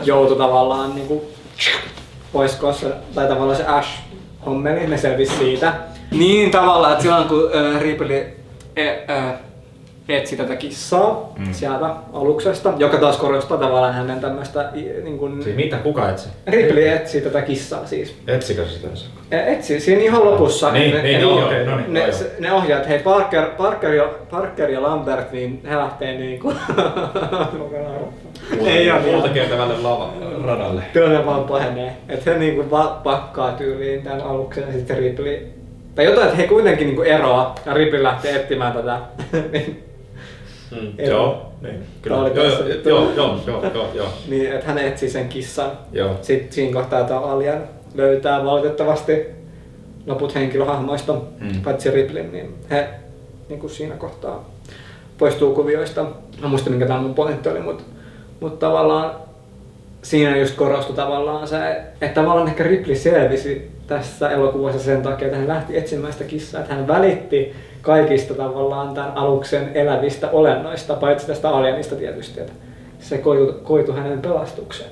joutu tavallaan niinku poiskoa se, tai tavallaan se Ash-hommeli, ne selvisi siitä. Niin tavallaan, että silloin kun Ripley etsi tätä kissaa sieltä aluksesta, joka taas korostaa tavallaan hänen tämmöistä niin kuin... Siis mitä? Kuka etsi? Ripley etsi tätä kissaa siis. Etsikö se sitä? Etsi, siinä ihan lopussa. Ne ohjaat, hei Parker ja Lambert, niin he lähtee niinku... Ei oo Multa kiertävälle radalle. Kyllä ne vaan pahenee. Et he niinku pakkaa tyyliin tämän aluksen ja sitten Ripley... Tai jotain, että he kuitenkin niinku eroaa ja Ripley lähtee etsimään tätä. Joo, niin. Kyllä. Joo. Niin, että hän etsii sen kissan. Joo. Sitten siinä kohtaa tämä alien löytää valitettavasti loput henkilöhahmoista, paitsi Ripleyn, niin he niin siinä kohtaa poistuu kuvioista. Mä muistan, minkä tämä mun pointti oli, mutta tavallaan siinä just korostui tavallaan se, että tavallaan ehkä Ripley selvisi tässä elokuvassa sen takia, että hän lähti etsimään sitä kissaa, että hän välitti kaikista tavallaan tämän aluksen elävistä olennoista, paitsi tästä alienista tietysti, että se koitu hänen pelastukseen.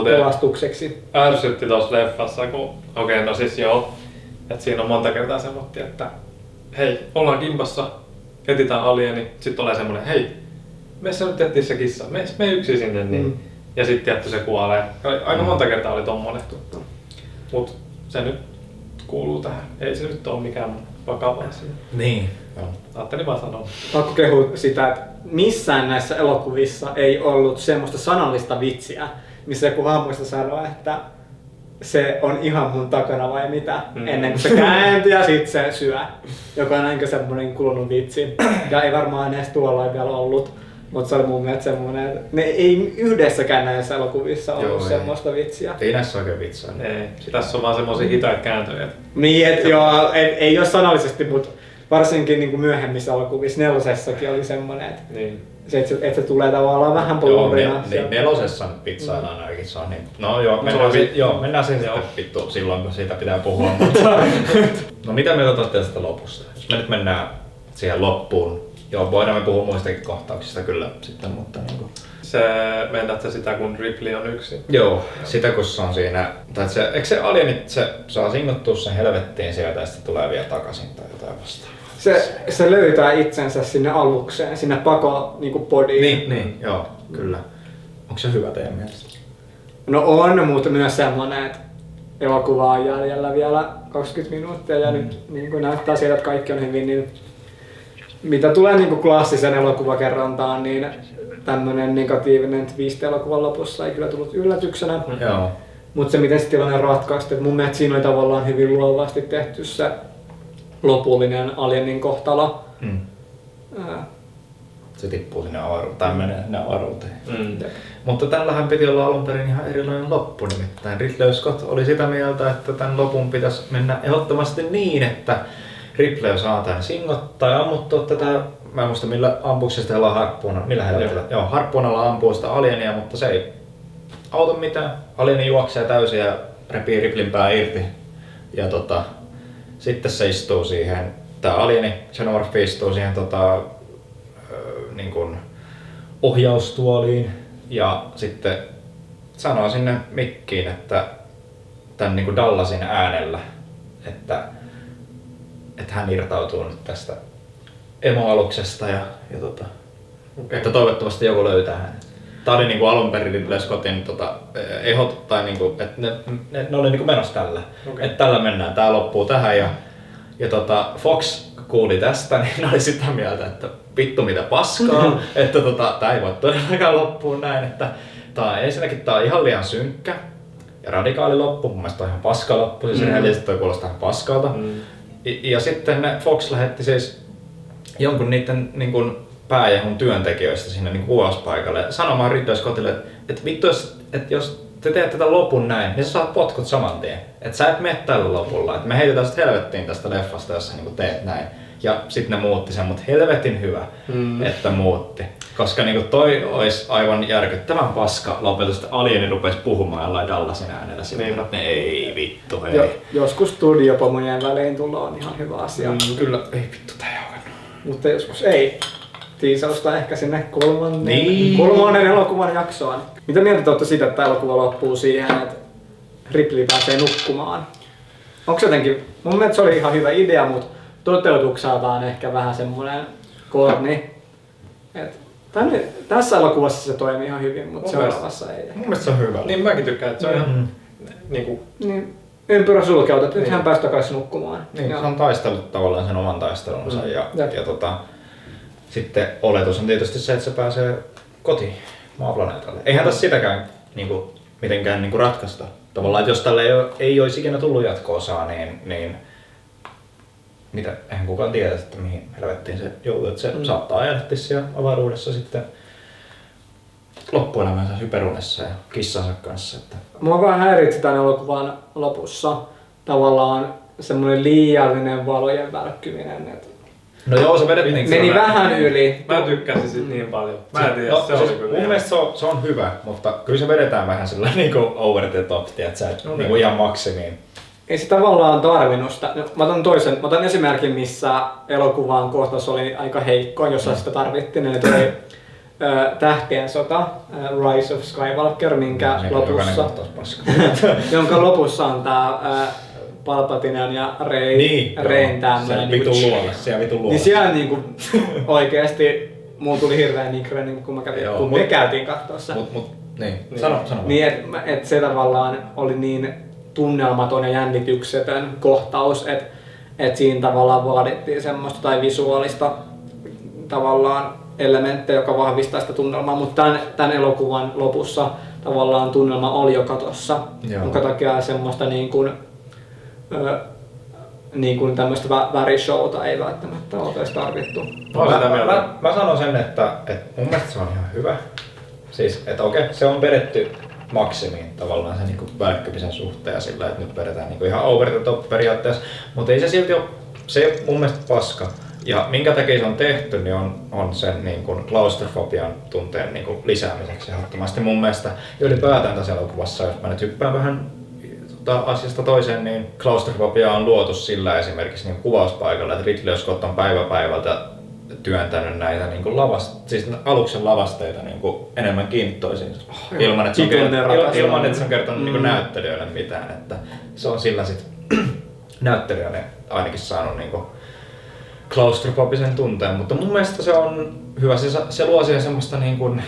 Pelastukseksi. Ärsytti tuossa leffassa, kun no siis joo, että siinä on monta kertaa semmoinen, että hei, ollaan kimpassa, etsitään alieni, sit tulee semmoinen, hei, meissä nyt etsii se kissa, me yksin sinne, niin. Ja sitten tietty se kuolee. Aika monta kertaa oli tommonen tuttu. Mut se nyt kuuluu tähän. Ei se nyt ole mikään vakava asia. Niin. Ajattelin vaan sanoa. Pakko kehua sitä, että missään näissä elokuvissa ei ollut semmoista sanallista vitsiä, missä joku hahmoista sanoo, että se on ihan mun takana vai mitä, ennen kuin se kääntyy ja sit se syö. Joka on aika semmonen kulunut vitsi. Ja ei varmaan edes tuolla vielä ollut. Mutta se oli mun mielestä semmonen, että ne ei yhdessäkään näissä elokuvissa ollut semmoista vitsiä. Ei näissä oikein vitsaa. Ei, tässä on vaan semmosia hitaita kääntöjä. Niin, et joo, ei ole sanallisesti, mutta varsinkin niinku myöhemmissä elokuvissa, nelosessakin oli semmonen, että niin. se tulee tavallaan vähän polurina. Niin, nelosessa vitsaillaan ainakin, se on niin. No joo, mennään siihen sitten vittu silloin, kun siitä pitää puhua. No mitä mieltä olette tästä lopusta? Jos me nyt mennään siihen loppuun. Joo, voidaan me puhua muistakin kohtauksista kyllä sitten, mutta niinku... Mennätkö sitä, kun Ripley on yksin? Joo, sitä kun se on siinä... Tai eikö se alienit, se saa singottua sen helvettiin sieltä ja sitten tulee vielä takaisin tai jotain vastaavaa? Se löytää itsensä sinne alukseen, sinne podiin. Niin, joo, kyllä. Onko se hyvä teidän mielestä? No on, mutta myös semmonen, että elokuva on jäljellä vielä 20 minuuttia ja nyt niin näyttää sieltä, että kaikki on hyvin, niin mitä tulee niin klassisen elokuvakerrontaan, niin tämmönen negatiivinen twist elokuvan lopussa ei kyllä tullut yllätyksenä. Mutta se miten se tilanne ratkaistiin, että mun mielestä siinä oli tavallaan hyvin luovasti tehty se lopullinen alienin kohtalo. Se tippuu sinne avaruuteen, tai menee sinne avaruuteen. Mutta tällähän piti olla alun perin ihan erilainen loppu, nimittäin Ridley Scott oli sitä mieltä, että tämän lopun pitäisi mennä ehdottomasti niin, että Ripley saa tän singottaa ja ammuttua tätä, mä en muista millä ampuksesta heillä on harppuuna, millä heillä joo, harppuunalla ampuu sitä alienia, mutta se ei auta mitään. Alieni juoksee täysin ja repii Ripleyn pää irti. Ja sitten se istuu siihen, tää alieni, Xenomorph istuu siihen niin kuin ohjaustuoliin ja sitten sanoo sinne mikkiin, että tän niin kuin Dallasin äänellä, että hän irtautuu nyt tästä emoaluksesta ja Että toivottavasti joku löytää hänet. Tää oli niinku alun perin Ridley Scottin ehot, tai niinku, että ne oli niinku menossa tällä. Että tällä mennään, tää loppuu tähän ja Fox kuuli tästä, niin ne oli sitä mieltä, että vittu mitä paskaa, että tää ei voi todellakaan loppua näin, että ensinnäkin tää on ihan liian synkkä ja radikaali loppu, mun mielestä on ihan paska loppu, siis rehellisesti toi kuulostaa ihan paskalta. Ja sitten Fox lähetti siis jonkun niitten niin kuin pääjehun työntekijöistä sinne niin kuvauspaikalle sanomaan Ridley Scottille, että vittu että jos te teet tätä lopun näin, niin sä saat potkut saman tien. Että sä et mene tällä lopulla, että me heitetään sit helvettiin tästä leffasta, jos sä niin teet näin. Ja sitten ne muutti sen, mutta helvetin hyvä, että muutti. Koska niinku toi olisi aivan järkyttävän paska lopetus, että alieni rupesi puhumaan jollain Dallasin äänellä siinä. Ne ei vittu, ei. Joskus studiopomojen välein tulla on ihan hyvä asia. Kyllä, ei vittu tää ei ole. Mutta joskus ei. Tiisausta ehkä sinne kolmannen elokuvan jaksoon. Mitä mieltä te olette siitä, että elokuva loppuu siihen, että Ripley pääsee nukkumaan? Onko jotenkin, mun mielestä se oli ihan hyvä idea, mutta toteutukseltaan ehkä vähän semmoinen korni. Tässä elokuvassa se toimii ihan hyvin, mutta seuraavassa ei. Mun mielestä se on hyvä. Niin mäkin tykkään, että se on ihan niin, ympyrä sulkeutuu, että nyt hän pääsi takaisin nukkumaan. Niin, se on taistellut tavallaan sen oman taistelunsa ja sitten oletus on tietysti se, että se pääsee kotiin maaplaneetalle. Eihän tässä sitäkään mitenkään ratkaista. Tavallaan, että jos tälle ei olisi ikinä tullut jatko-osaa, niin mitä, eihän kukaan tiedä, että mihin helvettiin se joutuu, että se saattaa ajelehtia siellä avaruudessa sitten loppuelämänsä hyperunessa ja kissansa kanssa. Että. Mua vähän häiritsi tämän elokuvan lopussa tavallaan semmoinen liiallinen valojen välkkyminen. No joo, se vedettiin. Meni vähän yli. Mä tykkäsin sit niin paljon. Mä en tiedä, se oli kyllä. Mun mielestä se on hyvä, mutta kyllä se vedetään vähän sillä niinku over the top, että sä et niinku ihan maksimiin. Ei se tavallaan tarvinnut sitä. Mä otan esimerkin, missä elokuvan kohtaus oli aika heikko, jossa sitä tarvittiin. Eli tuli Tähtien sota, Rise of Skywalker, minkä jonka lopussa on tää Palpatinen ja Reyn tämmönen vitun luola. Niin siellä oikeesti mulla tuli hirveän nikreä, kun me käytiin kattossa. Sano. Niin, et se tavallaan oli niin tunnelmaton ja jännityksetön kohtaus, että siinä tavallaan vaadittiin semmoista tai visuaalista tavallaan elementtejä, joka vahvistaa sitä tunnelmaa, mutta tämän elokuvan lopussa tavallaan tunnelma oli jo katossa, jonka takia semmoista niin kuin tämmöistä värishowta ei välttämättä oltaisi tarvittu. Mä sanon sen, että mun mielestä se on ihan hyvä. Siis, että okei, se on vedetty maksimiin tavallaan se niinku välkkymisen suhteen ja sillä, että nyt vedetään niinku ihan over the top periaatteessa, mutta ei se silti ole, se ei ole mun mielestä paska. Ja minkä takia se on tehty, niin on sen niin kuin klaustrofobian tunteen niin kuin lisäämiseksi ehdottomasti mun mielestä. Ja ylipäätään tässä elokuvassa, jos mä nyt hyppään vähän asiasta toiseen, niin klaustrofobia on luotu sillä esimerkiksi niin kuvauspaikalla, että Ridley Scott on päivältä työntänyt näitä niin kuin siis aluksen lavasteita niin kuin enemmän kiinni toisiinsa. Ilman, että se on kertonut niin kuin näyttelijöille mitään. Että se on sillä sit näyttelijöille ainakin saanut niin kuin klaustrofobisen tunteen, mutta mun mielestä se on hyvä. Se luo siihen semmoista niin kuin,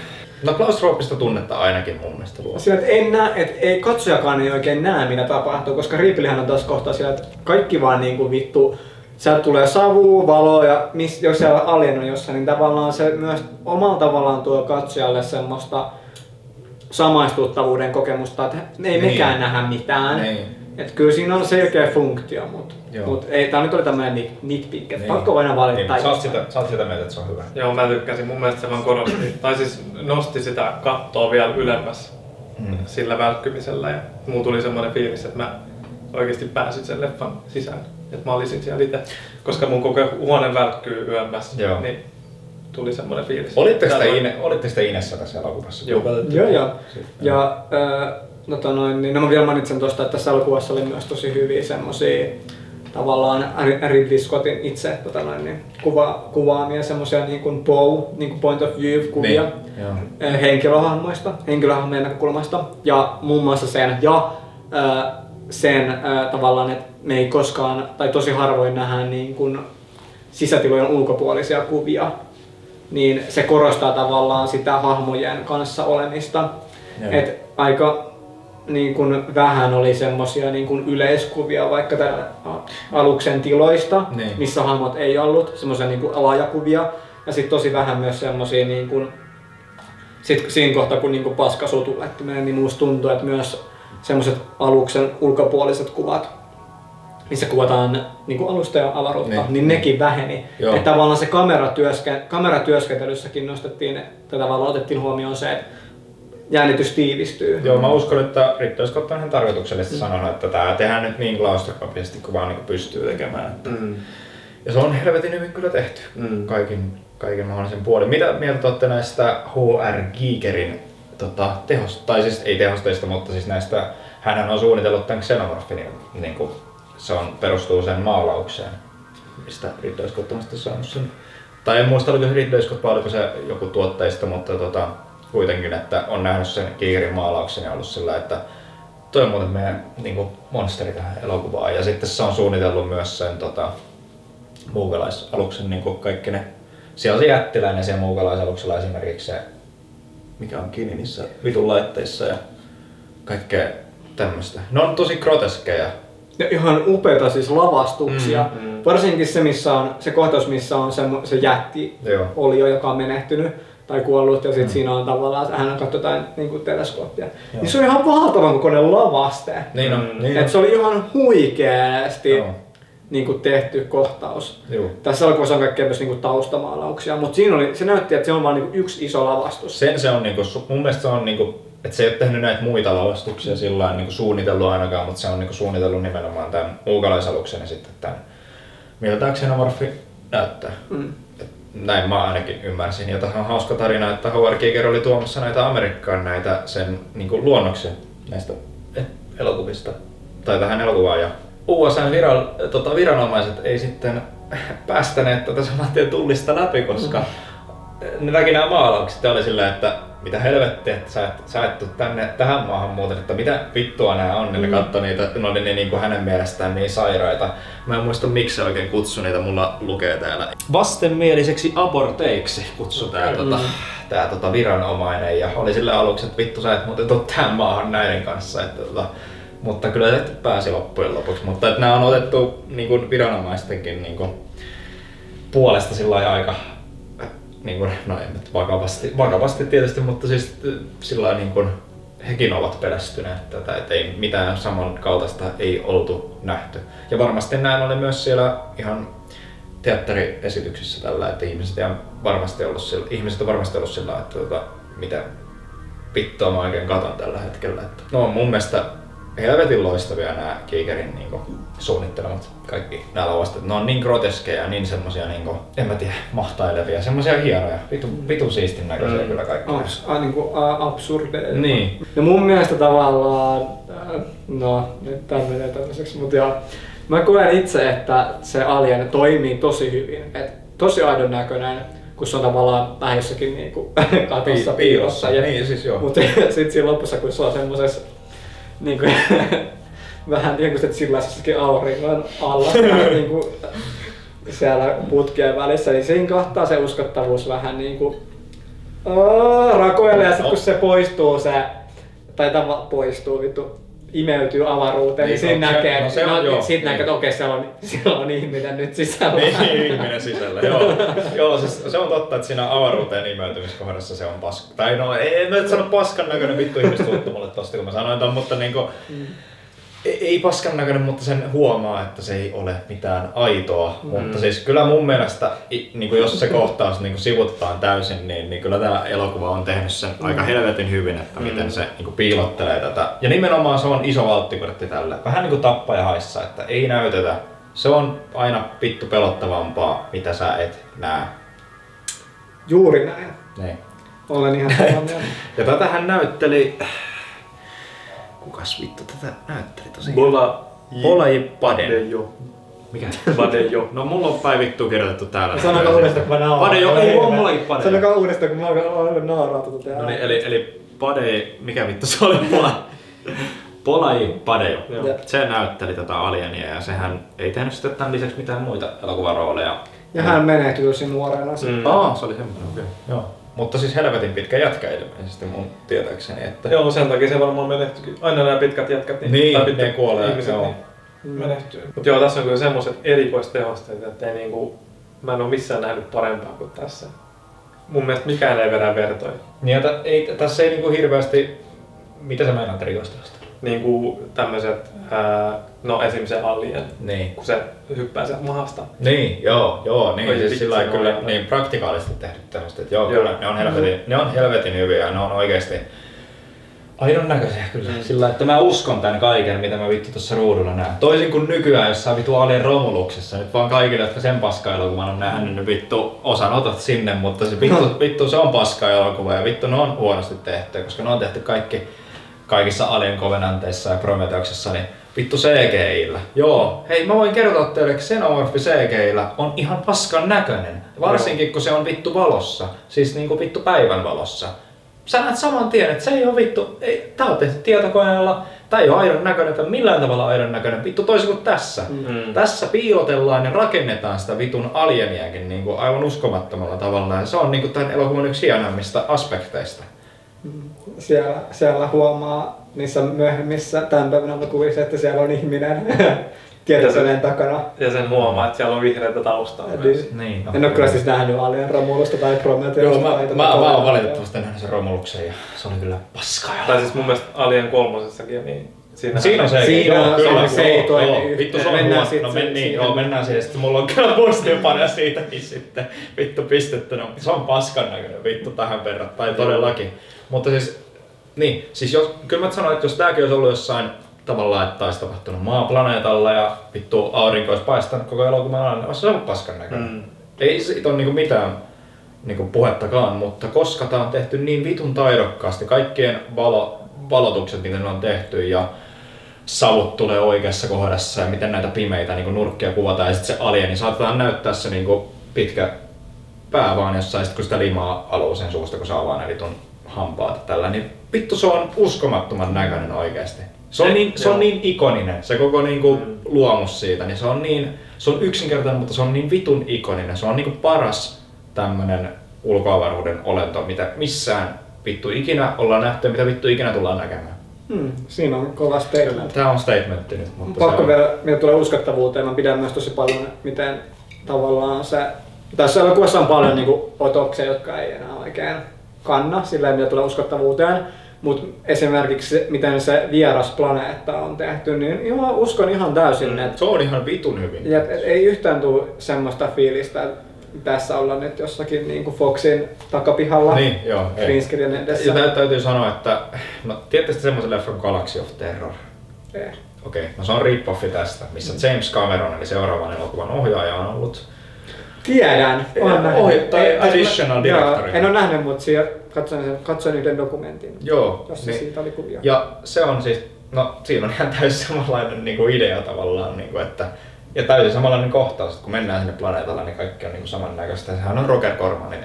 klaustrofobista tunnetta ainakin mun mielestä luo. Sillä, että katsojakaan ei oikein näe mitä tapahtuu, koska Ripleyhän on taas kohta sillä, että kaikki vaan niinku vittu, sieltä tulee savua, valoa ja jos siellä alien on jossain, niin tavallaan se myös omalla tavallaan tuo katsojalle semmoista samaistuttavuuden kokemusta, että ei mekään nähdä mitään. Että kyllä siinä on selkeä funktio, mutta ei, tää nyt oli tämmönen nitpick, että pakko aina valittaa. Sä oot sitä mieltä, että se on hyvä. Joo, mä tykkäsin. Mun mielestä se vaan korosti, tai siis nosti sitä kattoa vielä ylemmäs sillä välkkymisellä. Ja mulla tuli semmoinen fiilis, että mä oikeesti pääsin sen leffan sisään. Että mä olisin siellä itse. Koska mun koko huone välkkyy ylemmäs, niin tuli semmoinen fiilis. Olitte sitä Inessä tässä elokuvassa? Joo. Ja niin mä vielä mainitsen tuosta, että tässä elokuvassa oli myös tosi hyviä semmosia tavallaan Ridley Scottin itse kuvaamia semmosia niin kuin point of view kuvia henkilöhahmojen näkökulmasta ja muun muassa sen tavallaan, että me ei koskaan tai tosi harvoin nähdä niin kuin sisätilojen ulkopuolisia kuvia niin se korostaa tavallaan sitä hahmojen kanssa olemista. Et aika niin kun vähän oli semmosia niin kun yleiskuvia vaikka aluksen tiloista, missä hahmot ei ollut, semmosia niin kun laajakuvia. Ja sitten tosi vähän myös semmosia niin kun, sit siinä kohtaa kun niin kun paskasutuletti menee, niin musta tuntuu, että myös semmoset aluksen ulkopuoliset kuvat, missä kuvataan niin alusta ja avaruutta, niin nekin väheni. Että tavallaan se kameratyöskentelyssäkin nostettiin, että tavallaan otettiin huomioon se, että jännitys tiivistyy. Joo, mä uskon, että Ridley Scott on ihan tarkoituksellisesti sanonut, että tää tehdään nyt niin klaustrofobisesti kuin vaan niin pystyy tekemään. Ja se on helvetin hyvin kyllä tehty kaikin mahdollisen puolin. Mitä mieltä olette näistä H.R. Gigerin tai siis ei tehosteista, mutta siis näistä, hänhän on suunnitellut tämän Xenomorphin, niin kuin se perustuu sen maalaukseen, mistä Ridley Scott on sitten saanut sen. Tai en muista, oliko se Ridley Scott vai oliko se joku tuotteista, mutta kuitenkin, että on nähnyt sen Gigerin maalauksen ja ollut sillä, että toi on muuten meidän niin kuin monsteri tähän elokuvaan. Ja sitten se on suunnitellut myös sen muukalaisaluksen niin kuin kaikki ne. Siellä on se jättiläinen siellä muukalaisaluksella esimerkiksi se, mikä on kiinni niissä vitun laitteissa ja kaikkea tämmöistä. Ne on tosi groteskeja. Ja ihan upeita siis lavastuksia. Varsinkin se, missä on, se kohtaus, missä on se jätti-olio, joka on menehtynyt tai kuollut ja sitten siinä on tavallaan, hän katsoo jotain niin teleskooppia. Niin se on ihan valtavan kokoinen lavaste. Niin on. Se oli ihan huikeasti niin tehty kohtaus. Tässä elokuvassa on kaikkea myös niin taustamaalauksia, mutta se näytti, että se on vain niin yksi iso lavastus. Se on niin kuin, mun mielestä se on niin kuin, että se ei ole tehnyt näitä muita lavastuksia sillain niin suunnitellut ainakaan, mutta se on niin suunnitellut nimenomaan tämän muukalaisaluksen ja sitten tämän, miltä tämä Xenomorphi näyttää. Näin mä ainakin ymmärsin. Ja tähän on hauska tarina, että Howard Giger oli tuomassa näitä Amerikkaan näitä sen niin kuin luonnoksia näistä elokuvista tai tähän elokuvaan. Ja USA:n viranomaiset ei sitten päästäneet tätä saman tien tullista läpi, koska ne näki nämä maalaukset ja oli sillä, että mitä helvettiä, että sä et tuu tähän maahan muuten, että mitä vittua nämä on, niin ne katsoi niitä, ne oli niin kuin hänen mielestään niin sairaita. Mä en muista miksi se oikein kutsui niitä, mulla lukee täällä. Vastenmieliseksi aborteiksi kutsui tää viranomainen ja oli sillä aluksi, että vittu sä et muuten tuu tähän maahan näiden kanssa. Mutta kyllä se pääsi loppujen lopuksi, mutta että nämä on otettu niin kuin viranomaistenkin niin kuin puolesta sillä aika niin kuin, no en nyt vakavasti tietysti, mutta siis sillä niin kuin hekin ovat pelästyneet tätä, että ei mitään samankaltaista ei oltu nähty. Ja varmasti näin oli myös siellä ihan teatteriesityksissä tällä, että ihmiset on varmasti ollut sillä, että mitä vittua mä oikein katon tällä hetkellä. Että, no mun mielestä helvetin loistavia nämä Gigerin niinku suunnittelemat kaikki nämä lavastet. Ne on niin groteskeja ja niin semmosia niinku, en mä tiedä, mahtailevia, semmosia hienoja, vitun siistin näköisiä kyllä kaikki. Absurdeja. Niin. Ja mun mielestä tavallaan, no nyt tää menee tämmöiseksi, mutta joo, mä koen itse, että se Alien toimii tosi hyvin, et tosi aidon näköinen, kun se on tavallaan vähän jossakin niinku katossa piilossa. Niin siis joo. Mutta sit siinä lopussa, kun se on semmosessa niinku vähän niin kuin sellaisessakin auringon alla niinku siellä putkien välissä, niin siinä kohtaa se uskottavuus vähän niinku rakoilee ja sit kun se poistuu imeytyy avaruuteen, niin siinä näkee, näkee, että okei, siellä on ihminen nyt sisällä. Niin, ihminen sisällä, joo. Siis se on totta, että siinä avaruuteen imeytymiskohdassa se on paska. Tai no, en mä nyt sano paskan näköinen, vittu ihmiset tuuttu mulle tosta, kun mä sanoin ton, mutta niinku ei paskan näköinen, mutta sen huomaa, että se ei ole mitään aitoa. Mutta siis kyllä mun mielestä, niin jos se kohtaus niin sivutetaan täysin, niin kyllä tämä elokuva on tehnyt sen aika helvetin hyvin, että miten se niin piilottelee tätä. Ja nimenomaan se on iso valttikortti tälle. Vähän niin kuin Tappajahaissa, että ei näytetä. Se on aina vittu pelottavampaa, mitä sä et näe. Juuri näin. Niin. Olen ihan samaa mieltä. Ja tätähän näytteli... Kukas vittu tätä näytteli tosiaan? Polaji Badejo. Mikä? Badejo. No mulla on päin vittu kirjoitettu täällä. Sanokaa uudestaan, kun mä nauran. Badejo, ei oo mullakin Badejo. Sanokaa uudestaan, kun mä olen nauraa tätä täällä. No niin, eli Bade... Mikä vittu se oli? Polaji Badejo. Se näytteli tätä Alienia ja sehän ei tehnyt sitten tämän lisäksi mitään muita elokuvarooleja. Ja hän menehtyi tosi nuorena. Se oli semmoinen, okei. Joo. Mutta siis helvetin pitkä jätkä ilmeisesti mun tietääkseni. Että... Joo, sen takia se varmaan menehtyikin. Aina nämä pitkät jätkät ne kuolee. Ihmiset menehtyy. Mutta joo, tässä on kyllä semmoiset erikoistehosteet, että ei niinku, mä en ole missään nähnyt parempaa kuin tässä. Mun mielestä mikään ei vedä vertoja. Niin, tässä ei niinku hirveästi... Mitä sä meinaat erikoistehosta? Niinku tämmöset, no esim. Se Alien, niin. Kun se hyppää sieltä mahasta. Niin, joo, niin siis sillä kyllä niin praktikaalisesti tehdyt tämmöset, että joo, kyllä ne on helvetin hyviä ja ne on oikeesti aidon näköisiä kyllä. Sillä että mä uskon tän kaiken, mitä mä vittu tuossa ruudulla näen. Toisin kuin nykyään jossain vittu Alien Romuluksessa, nyt vaan kaikille, jotka sen paska-elokuvan on nähnyt, niin vittu osanotot sinne, mutta se vittu se on paska-elokuva ja vittu ne on huonosti tehty, koska ne on tehty kaikissa Alien Covenanteissa ja Prometheuksessa, niin vittu CGI:llä. Joo, hei mä voin kertoa teille, että Xenomorphi CGI:llä on ihan paskan näköinen. Varsinkin kun se on vittu valossa, siis niinku vittu päivän valossa. Sä näet saman tien, että se ei oo vittu, tää on tehty tietokoneella, tää ei oo aidon näköinen tai millään tavalla aidon näköinen, vittu toisin kuin tässä. Tässä piilotellaan ja rakennetaan sitä vitun alieniäkin niinku aivan uskomattomalla tavalla ja se on niinku tän elokuvan yksi hienoimmista aspekteista. Siellä huomaa niissä myöhemmissä tämän päivän elokuvissa, että siellä on ihminen tietokoneen takana. Ja sen huomaa, että siellä on vihreätä taustaa myös. Niin, en ole kyllä siis nähnyt Alien Romulusta tai Prometheusta. Mä oon valitettavasti nähnyt sen Romuluksen ja se oli kyllä paskaa. Tai siis mun mielestä Alien 3:ssakin, niin siinä on se. Se ei toimi. Vittu se on huono. Mennään siihen. Sitten mulla on kyllä muistiinpanoja siitäkin sitten. Vittu pistetty. No, se on paskan näköinen vittu tähän verran. Tai todellakin. Mutta siis, niin, siis kyllä mä sanoin, että jos tääkin olisi ollut jossain tavallaan, että olisi tapahtunut maaplaneetalla ja vittu aurinko olisi paistanut koko elokuvan ajan, niin olisi se ollut paskan näköinen. Ei siitä ole niinku mitään niinku puhettakaan, mutta koska tää on tehty niin vitun taidokkaasti, kaikkien valotukset, miten ne on tehty ja savut tulee oikeassa kohdassa ja miten näitä pimeitä niinku nurkkia kuvataan ja sitten se alien, niin saatetaan näyttää se niinku pitkä pää vaan jossain, sit kun sitä limaa aluu sen suusta, kun se avaa ne vitun hampaat tällä, niin vittu se on uskomattoman näköinen oikeesti. Se on niin ikoninen, se koko niinku luomus siitä, niin se on yksinkertainen, mutta se on niin vitun ikoninen. Se on niinku paras tämmönen ulkoavaruuden olento, mitä missään vittu ikinä ollaan nähty ja mitä vittu ikinä tullaan näkemään. Siinä on kova statement. Tää on statementti nyt. Mutta pakko vielä, mitä tulee uskottavuuteen, mä pidän myös tosi paljon, miten tavallaan se... Tässä elokuvassa on paljon niinku otoksia, jotka ei enää oikein kanna sillä mitä tulee uskottavuuteen. Mutta esimerkiksi miten se vieras planeetta on tehty, niin uskon ihan täysin, että se on ihan vitun hyvin. Ja ei yhtään tule semmoista fiilistä, että tässä ollaan nyt jossakin niin kuin Foxin takapihalla. Niin, joo. Green screen edessä. Ja täytyy sanoa, että no tiedätkö semmoisen leffan Galaxy of Terror? Okei, no se on rip-offi tästä, missä James Cameron eli seuraavan elokuvan ohjaaja on ollut. Tiedän, on nähnyt. Tai additional director. En ole nähnyt, mutta katsoin yhden dokumentin, jossa niin, siitä oli kuvia. Ja se on siis, no siinä on ihan täysin samanlainen niin kuin idea tavallaan, niin kuin, että, ja täysin samanlainen kohtaus, että kun mennään sinne planeetalle, niin kaikki on niin kuin samannäköistä. Sehän on Roger Cormanin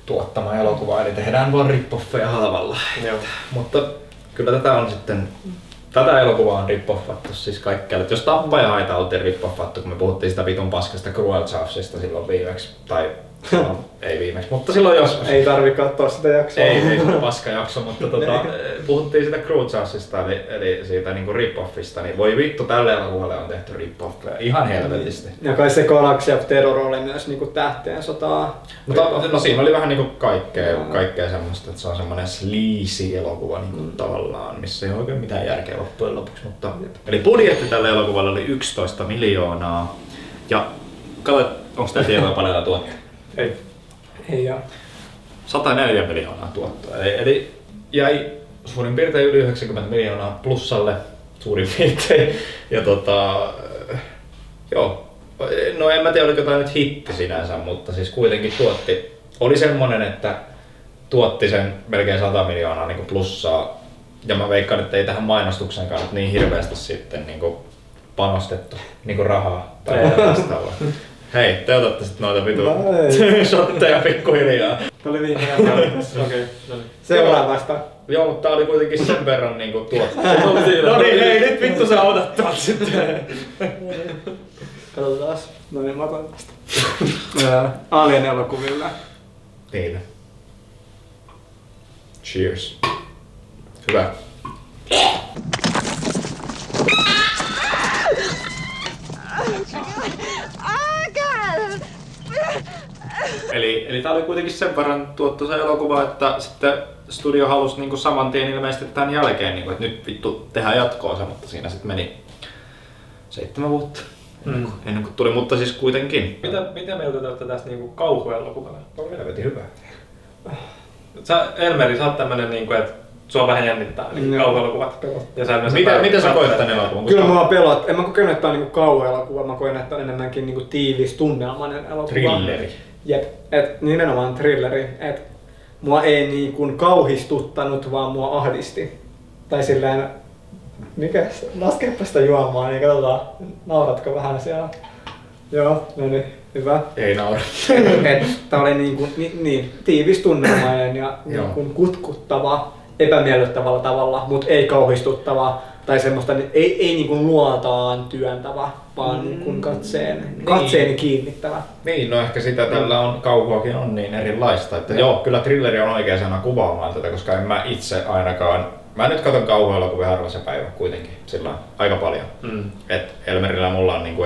tuottama elokuva, eli tehdään vaan rip-offeja halvalla. Mutta kyllä tätä on sitten, tätä elokuvaa on rip-offattu siis kaikkialle. Jos Tappajahaita oltiin rip-offattu, kun me puhuttiin sitä vitun paskasta Cruel Chargesista silloin viimeksi, tai ei viimeksi, mutta silloin joskus. Ei tarvi katsoa sitä jaksoa. Ei sitä paskajakso, mutta puhuttiin sitä Cruel Chargesista, eli siitä niinku rip-offista, niin voi vittu, tälle elokuvalle on tehty rip-offeja ihan helvetisti. Ja kai se Galaxy of Terror oli myös niinku Tähtien sotaa. No siinä oli vähän niinku kaikkea semmoista, että se on semmoinen sleazy elokuva niinku tavallaan, missä ei ole oikein mitään järkeä loppujen lopuksi. Mutta... Eli budjetti tälle elokuvalle oli 11 miljoonaa. Ja katsot, onko tää tietoa paljon tuotti? Ei joo. 104 miljoonaa tuottoa. Eli jäi suurin piirtein yli 90 miljoonaa plussalle suurin piirtein. Ja joo. No en mä tiedä oliko tää nyt hitti sinänsä, mutta siis kuitenkin oli semmonen, että tuotti sen melkein 100 miljoonaa niin kuin plussaa. Ja mä veikkaan, että ei tähän mainostuksenkaan nyt niin hirveästi sitten niin kuin panostettu niin kuin rahaa tai vastaavaa. Hei, te otatte sit noita vitun shotteja pikkuhiljaa. Oli viimeinen. Okei, no niin. Seuraavasta. Joo, mutta tää oli kuitenkin sen verran niinku tuottu. No niin, hei nyt vittu sä otat tuot sitten. Katsotaan. No niin, mä otan tästä. Alien-elokuville. Niille. Cheers. Hyvä. Eli tää oli kuitenkin sen verran tuottoisa elokuva, että sitten studio halusi niinku saman tien ilmeisesti tämän jälkeen, niinku, että nyt vittu tehdään jatkoa, mutta siinä sitten meni 7 vuotta ennen kuin tuli, mutta siis kuitenkin. Mitä mieltä te olette tästä niinku kauhuelokuvana? On helvetin hyvä. Elmeri, sä oot tämmönen niinku, että sua vähän jännittää niin kauhuelokuvat. Miten sä koet tän elokuvan? Kyllä mua pelot. En mä kokenut, että tää on niinku kauhuelokuva, mä koen, että on enemmänkin niinku tiivis tunnelmainen elokuva. Thrilleri. Jep, et nimenomaan thrilleri. Et mua ei niinku kauhistuttanut, vaan mua ahdisti. Tai silleen, mikäs, laskepa sitä juomaan, niin katsotaan, nauratko vähän siellä. Joo, no niin, hyvä. Ei naura. Tää oli niinku, tiivis tunnelmainen ja niinku kutkuttava, epämiellyttävällä tavalla, mutta ei kauhistuttava. Tai semmoista, ei niinku luotaan työntävä, vaan niinku katseeni kiinnittävä. Niin, no ehkä sitä tällä on, kauhuakin on niin erilaista. Että joo, kyllä thrilleri on oikea sana kuvaamaan tätä, koska en mä itse ainakaan. Mä nyt katson kauhuelokuvia harva se päivä kuitenkin, sillä aika paljon. Et Elmerillä mulla on niinku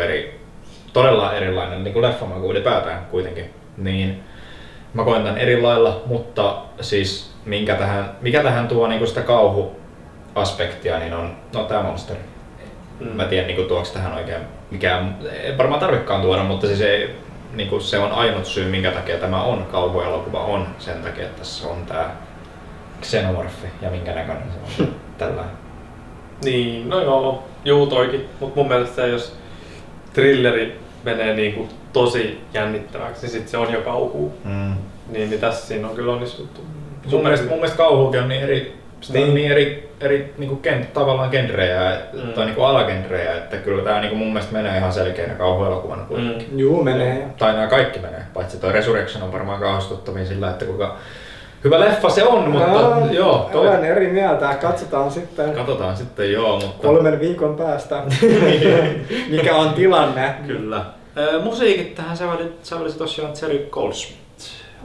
todella erilainen niinku leffamaku ylipäätään kuitenkin. Niin mä koen tän eri lailla, mutta siis mikä tähän tuo niinku sitä kauhuaspektia, niin on tää monsteri. Mä tiedän niinku tuoks tähän oikein mikään, ei varmaan tarvikaan tuoda, mutta siis niinku se on ainut syy minkä takia tämä on kauhuelokuva on sen takia, että tässä on tää xenomorfi ja minkä näköinen se on tällä. Niin, no joo, toikin. Mut mun mielestä se, jos thrilleri menee niinku tosi jännittäväksi, niin sit se on jo kauhua. Niin tässä siinä on kyllä onnistuttu. Mun mielestä kauhuukin on niin eri niinku tavallaan genrejä tai niinku alagenrejä, että kyllä tää niinku mun mielestä menee ihan selkeänä kauhuelokuvana kuitenkin. Juu, menee. Tai nämä kaikki menee, paitsi toi Resurrection on varmaan kauhistuttavin sillä, että kuinka hyvä leffa se on, mutta joo. Olen eri mieltä, katsotaan sitten. Katsotaan sitten, joo, mutta 3 viikon päästä, mikä on tilanne. Kyllä. Musiikit tähän sävelsi tosiaan Jerry Goldsmith.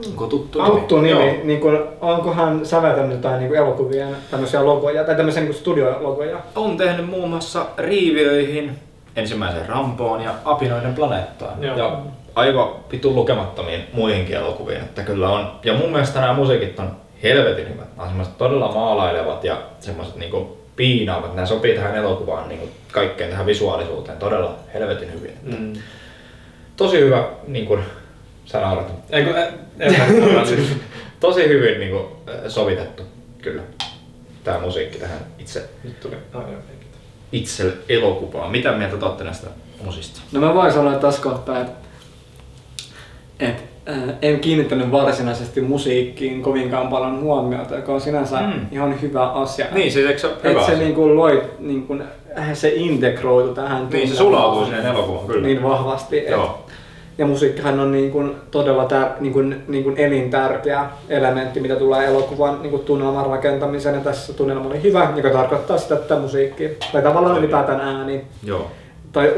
Onko tuttu nimi? Niin kun, onko hän säveltänyt jotain niin elokuvien tämmöisiä logoja tai tämmöisiä niin studiologoja? On tehnyt muun muassa Riiviöihin, ensimmäiseen Ramboon ja Apinoiden planeettaan. Ja aivan vitun lukemattomiin muihinkin elokuviin. Että kyllä on. Ja mun mielestä nämä musiikit on helvetin hyvät. Nämä on semmoiset todella maalailevat ja semmoiset niinku piinaavat. Nämä sopii tähän elokuvaan niinku kaikkeen tähän visuaalisuuteen todella helvetin hyvin. Tosi hyvä niinku sä naurat. Tosi hyvin niinku sovitettu kyllä. Tää musiikki tähän itse elokuvaan. Mitä mieltä te ootte näistä musista? No mä voin sanoa tässä kohtaa, että en kiinnittänyt varsinaisesti musiikkiin kovinkaan paljon huomiota, joka on sinänsä ihan hyvä asia. Niin, siis eikö se ole hyvä asia? Se niinku loi, niinku, se integroitu tähän. Niin, se sulautuu sinne elokuvaan kyllä. Niin vahvasti. Ja musiikkihan on niin kuin todella elintärkeä elementti, mitä tulee elokuvan niin kuin tunnelman rakentamiseen. Ja tässä tunnelma oli hyvä, joka tarkoittaa sitä, että musiikki, tai tavallaan ylipäätään ääni. Joo. Tai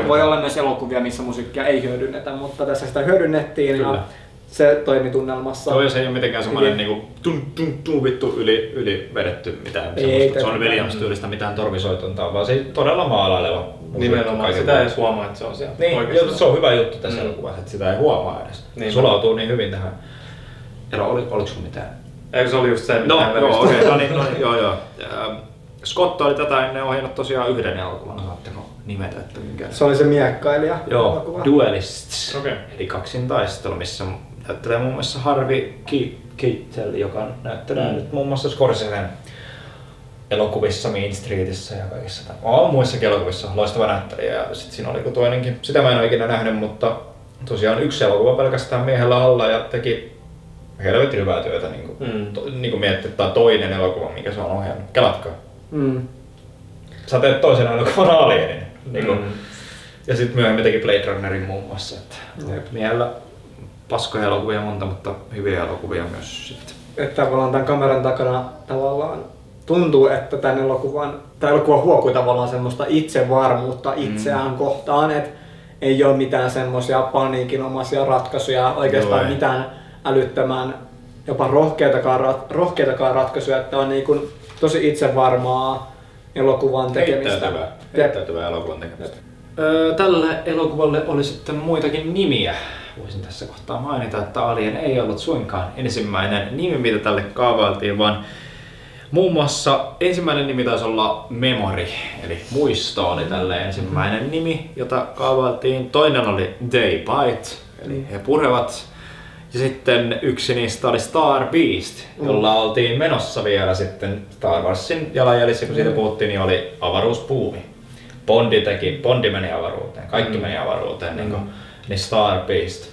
voi olla myös elokuvia, missä musiikkia ei hyödynnetä, mutta tässä sitä hyödynnettiin. Kyllä. Ja se toimi tunnelmassa. Joo, ja se ei ole mitenkään semmoinen niinku vittu yli vedetty mitään semmoista John Williams-tyylistä mitään torvisoitontaa, vaan se todella maalaileva. Nimenomaan sitä ei edes huomaa, että se on siellä. Niin, se on hyvä juttu tässä elokuvassa, että sitä ei huomaa edes. Niin, sulautuu niin hyvin tähän. Oliko sun mitään? Eikö se oli just se, mitä joo. Scott oli tätä ennen ohjannut tosiaan yhden elokuvan, saatteko nimetä, että mikä? Se oli se miekkailija. Joo, Duelists, eli kaksintaistelu, missä näyttelee muun muassa Harvey Keitel, joka näyttelee nyt muun muassa Scorsesen elokuvissa, Mean Streetissä ja kaikissa. On muissakin elokuvissa loistava näyttelijä ja sit siinä oli toinenkin. Sitä mä en ole ikinä nähnyt, mutta tosiaan yksi elokuva pelkästään miehellä alla ja teki helvetin hyvää työtä. Niin kuin miettii, että toinen elokuva, mikä se on ohjannut. Kelatkaa. Sä teet toisen elokuvan Alienin. Ja sitten myöhemmin teki Blade Runnerin muun muassa. Että miehellä paskoja elokuvia monta, mutta hyviä elokuvia myös sitten. Että tavallaan tämän kameran takana tavallaan tuntuu, että tämä elokuva huokuu tavallaan semmoista itsevarmuutta itseään kohtaan, että ei ole mitään semmoisia paniikinomaisia ratkaisuja, oikeastaan mitään älyttömän jopa rohkeitakaan ratkaisuja, että on niin kuin tosi itsevarmaa elokuvan tekemistä. Heittäytyvää elokuvan tekemistä. Tälle elokuvalle oli sitten muitakin nimiä. Voisin tässä kohtaa mainita, että Alien ei ollut suinkaan ensimmäinen nimi, mitä tälle kaavailtiin, vaan muun muassa ensimmäinen nimi taisi olla Memory, eli muisto oli tälle ensimmäinen nimi, jota kaavailtiin. Toinen oli They Bite, eli he purevat. Ja sitten yksi niistä oli Star Beast, jolla oltiin menossa vielä sitten Star Warsin jalanjäljissä, kun siitä puhuttiin, niin oli avaruusbuumi. Bondi meni avaruuteen, kaikki meni avaruuteen, niin Star Beast.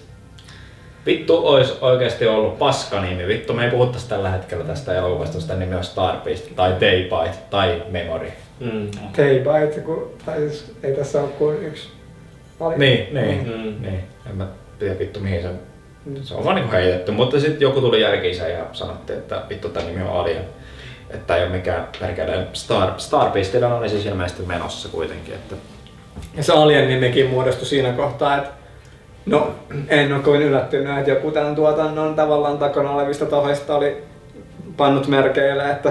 Vittu ois oikeesti ollut paskanimi. Vittu me ei puhuttaisi tällä hetkellä tästä elokuvasta, sitä nimi on Star Beast tai They Bite tai Memory. They Bite, tai siis ei tässä ole kuin yksi. Niin. En mä tiedä vittu mihin se on vaan niinku heitetty, mutta sitten joku tuli järkiinsä ja sanottiin, että vittu tää nimi on Alien. Että ei ole mikään perkeleen Star Beastillä on siis ilmeisesti menossa kuitenkin. Että... Ja se Alien nimikin muodostui siinä kohtaa, että no en ole kovin yllättynyt, että joku tämän tuotannon tavallaan takana olevista tahoista oli pannut merkeille, että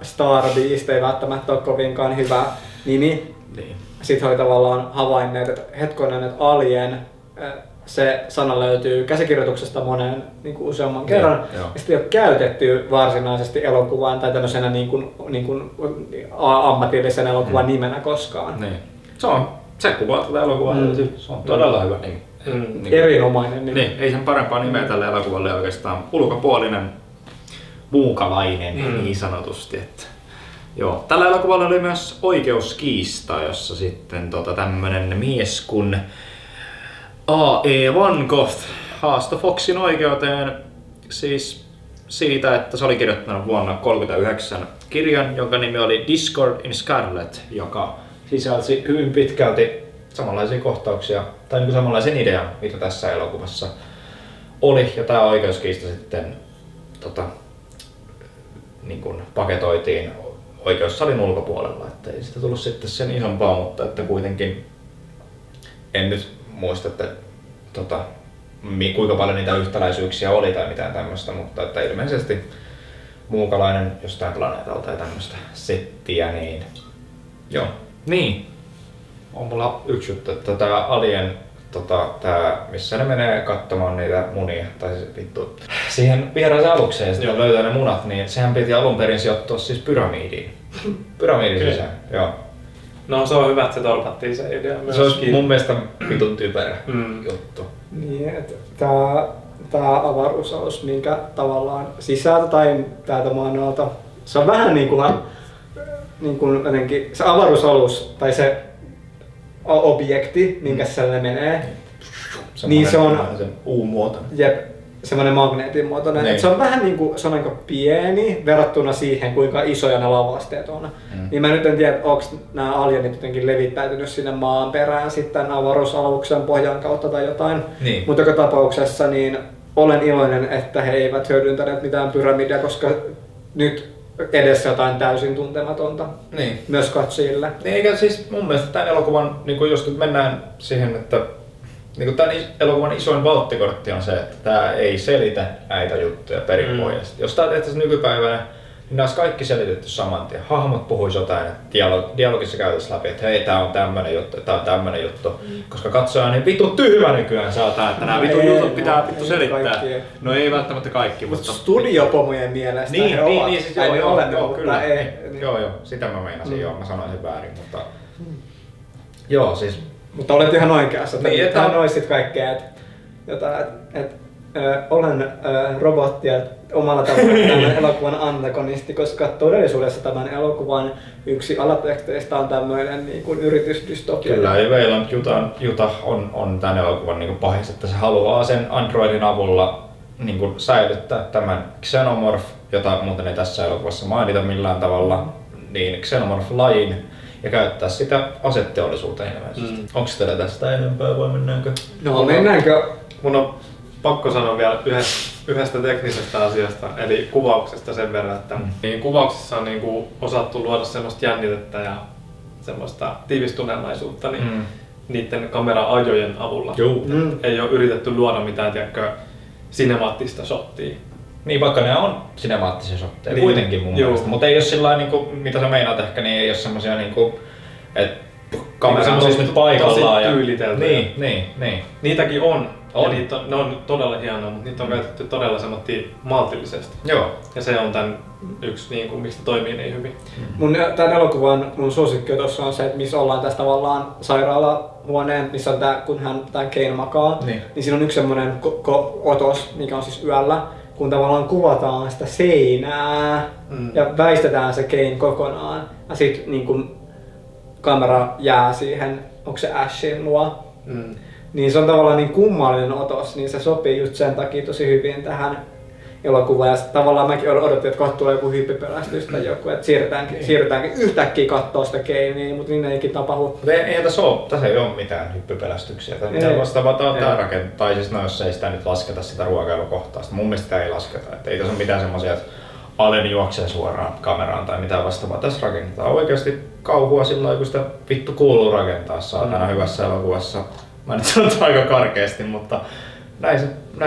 Star Beast ei välttämättä ole kovinkaan hyvä nimi. Niin. Sitten he oli tavallaan havainneet, että hetkonen, että Alien, se sana löytyy käsikirjoituksesta monen niin useamman kerran, ja sitä ei ole käytetty varsinaisesti elokuvaan tai tämmöisenä niin kuin ammatillisen elokuvan nimenä koskaan. Niin. Se kuvaa tätä elokuvaa, se on todella hyvä nimi. Erinomainen nimi. Niin, ei sen parempaa nimeä tälle elokuvalle oikeastaan. Ulkopuolinen muukalainen niin sanotusti. Että. Joo. Tällä elokuvalla oli myös oikeuskiista, jossa sitten tämmönen mies kun A.E. Van Gogh haastoi Foxin oikeuteen siis siitä, että se oli kirjoittanut vuonna 1939 kirjan, jonka nimi oli Discord in Scarlet, joka sisälsi hyvin pitkälti samanlaisia kohtauksia tai niin kuin samanlaisen idean, mitä tässä elokuvassa oli. Ja tämä oikeuskiista sitten niin kuin paketoitiin oikeussalin ulkopuolella, että ei sitä tullut sitten sen isompaa, mutta että kuitenkin en nyt muista, että kuinka paljon niitä yhtäläisyyksiä oli tai mitään tämmöistä, mutta että ilmeisesti muukalainen jostain planeetalta ja tämmöistä settiä, niin joo. Niin. On mulla yksi juttu, että tää Alien, tää, missä ne menee katsomaan niitä munia, tai siis vittu, siihen vieraaseen alukseen ja sitten löytää ne munat, niin sehän piti alun perin sijoittua siis pyramidiin. Pyramidin sisään, joo. No se on hyvä, että se torpattiin se idea myöskin. Se olisi mun mielestä vitun typerä juttu. Niin, että tää avaruusalus, minkä tavallaan sisältä tai täältä maanalta, se on vähän niin kuin jotenkin se avaruusalus tai se objekti, minkä sisälle menee, niin se on U-muotoinen. Jep, semmoinen magneetin muotoinen. Se on vähän niin kuin, se on aika pieni verrattuna siihen, kuinka isoja ne lavasteet on. Niin mä nyt en tiedä, onko nämä alienit jotenkin levittäytynyt sinne maan perään sitten avaruusaluksen pohjan kautta tai jotain. Niin. Mutta joka tapauksessa niin olen iloinen, että he eivät hyödyntäneet mitään pyramidia, koska nyt edessä jotain täysin tuntematonta myös katsojille. Niin, eikä siis mun mielestä tämän elokuvan, niin jos nyt mennään siihen, että niin tämän elokuvan isoin valttikortti on se, että tämä ei selitä näitä juttuja perinpohjaisesti. Jos tämä tehtäisiin nykypäivänä, niin nämä olisi kaikki selitetty saman tien. Hahmot puhuisi jotain, että dialogissa käytäisiin läpi, että hei, tää on tämmönen juttu, tää on tämmönen juttu. Koska katsoja on niin vittu tyhmä nykyään saattaa, että nämä vittu jutut pitää vittu selittää. Kaikki. No ei välttämättä kaikki, mutta studiopomojen mielestä he ovat. Niin, siis joo, kyllä. Joo, sitä mä meinasin, mä sanoin sen väärin, mutta joo, siis mutta olet ihan oikeassa, että niin, tähän olisi sit kaikkea, olen robotti ja omalla tavalla tämän elokuvan antagonisti, koska todellisuudessa tämän elokuvan yksi alateksteistä on tämmöinen niin kuin yritysdystopia. Kyllä, ja Weyland Juta on tämän elokuvan niin kuin pahis, että se haluaa sen Androidin avulla niin kuin säilyttää tämän Xenomorph, jota muuten ei tässä elokuvassa mainita millään tavalla, niin Xenomorph-lajin, ja käyttää sitä aseteollisuuteen ilmeisesti. Onko teillä tästä enempää vai mennäänkö? No mennäänkö? Mun on pakko sanoa vielä yhdestä teknisestä asiasta, eli kuvauksesta sen verran, että niin kuvauksessa on niin kuin osattu luoda semmoista jännitettä ja semmoista tiivistunnelmaisuutta niin niiden kamera-ajojen avulla. Ei ole yritetty luoda mitään sinemaattista shottia. Niin, vaikka ne on sinemaattisia shotteja kuitenkin mun mielestä, mutta ei ole sillä niinku, mitä sä meinaat ehkä, niin ei ole semmosia niinku, että kamera on nyt paikallaan. Tosi tyyliteltyjä. Niin. Niitäkin on. Ja ne on todella hienoja, mutta niitä on käytetty todella maltillisesti. Joo. Ja se on tän yksi, niin kuin, miksi toimii niin hyvin. Tämän elokuvan mun suosikki tuossa on se, että missä ollaan tässä tavallaan sairaalahuoneen, missä on kun tää Kane makaa. Niin siinä on yksi semmonen otos, mikä on siis yöllä, kun tavallaan kuvataan sitä seinää ja väistetään se Kane kokonaan. Ja sit niin kun kamera jää siihen, onko se Ashin luo. Niin se on tavallaan niin kummallinen otos, niin se sopii just sen takia tosi hyvin tähän elokuvaan. Ja tavallaan mäkin odotin, että kohta tulee joku hyppypelästys tai joku, että siirrytäänkin yhtäkkiä kattoo sitä Kanea, mutta niin ei tapahdu. Eihän tässä ei ole mitään hyppypelästyksiä tai mitään vastaavaa. Tää rakentaa, tai siis no jos ei sitä nyt lasketa sitä ruokailukohtausta. Mun mielestä sitä ei lasketa. Että ei tässä ole mitään semmosia, että Allen juoksee suoraan kameraan tai mitään vastaavaa. Tässä rakennetaan oikeasti kauhua sillä lailla, kun sitä vittu kuuluu rakentaa saatana hyvässä elokuvassa. Mä nyt sanon aika karkeasti, mutta näin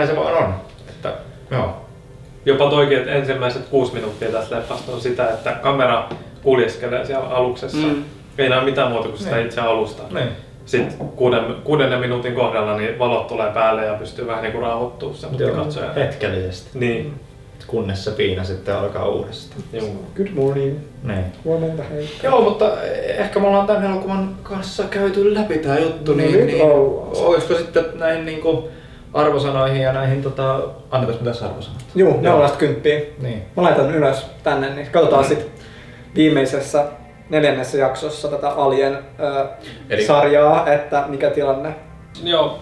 se vaan on. Että, joo. Jopa toikin, että ensimmäiset 6 minuuttia tästä leffasta on sitä, että kamera kuljeskelee siellä aluksessa. Ei näe mitään muuta kuin sitä itse alusta. Sitten 6. minuutin kohdalla niin valot tulee päälle ja pystyy vähän niin kuin rauhoittumaan semmoista katsojaa. Hetkellisesti. Niin. Kunnes se piina sitten alkaa uudestaan. Good morning. Niin. Huomenta, hei. Joo, mutta ehkä me ollaan tämän elokuvan kanssa käyty läpi tää juttu, niin olisiko sitten näihin niinku arvosanoihin ja näihin annetaanko me tässä arvosanat? Joo, 0–10. Niin. Mä laitan ylös tänne, niin katsotaan sit viimeisessä 4. jaksossa tätä Alien sarjaa, että mikä tilanne. Joo,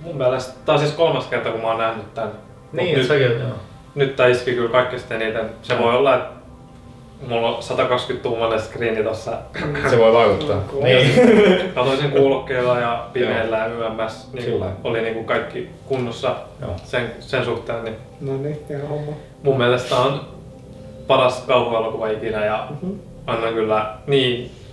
mun mielestä tää on siis 3. kerta kun mä oon nähnyt tän. Niin, sekin joo. Nyt tää iski kyllä kaikista eniten. Se voi olla, että mulla on 120-tuumainen screeni tossa. Se voi vaikuttaa. Niin. Katoin sen kuulokkeella ja pimeällä ja yömmässä. Niin oli niinku kaikki kunnossa sen suhteen. Niin. No niin, ihan homma. Mun mielestä on paras kauhuelokuva ikinä ja annan kyllä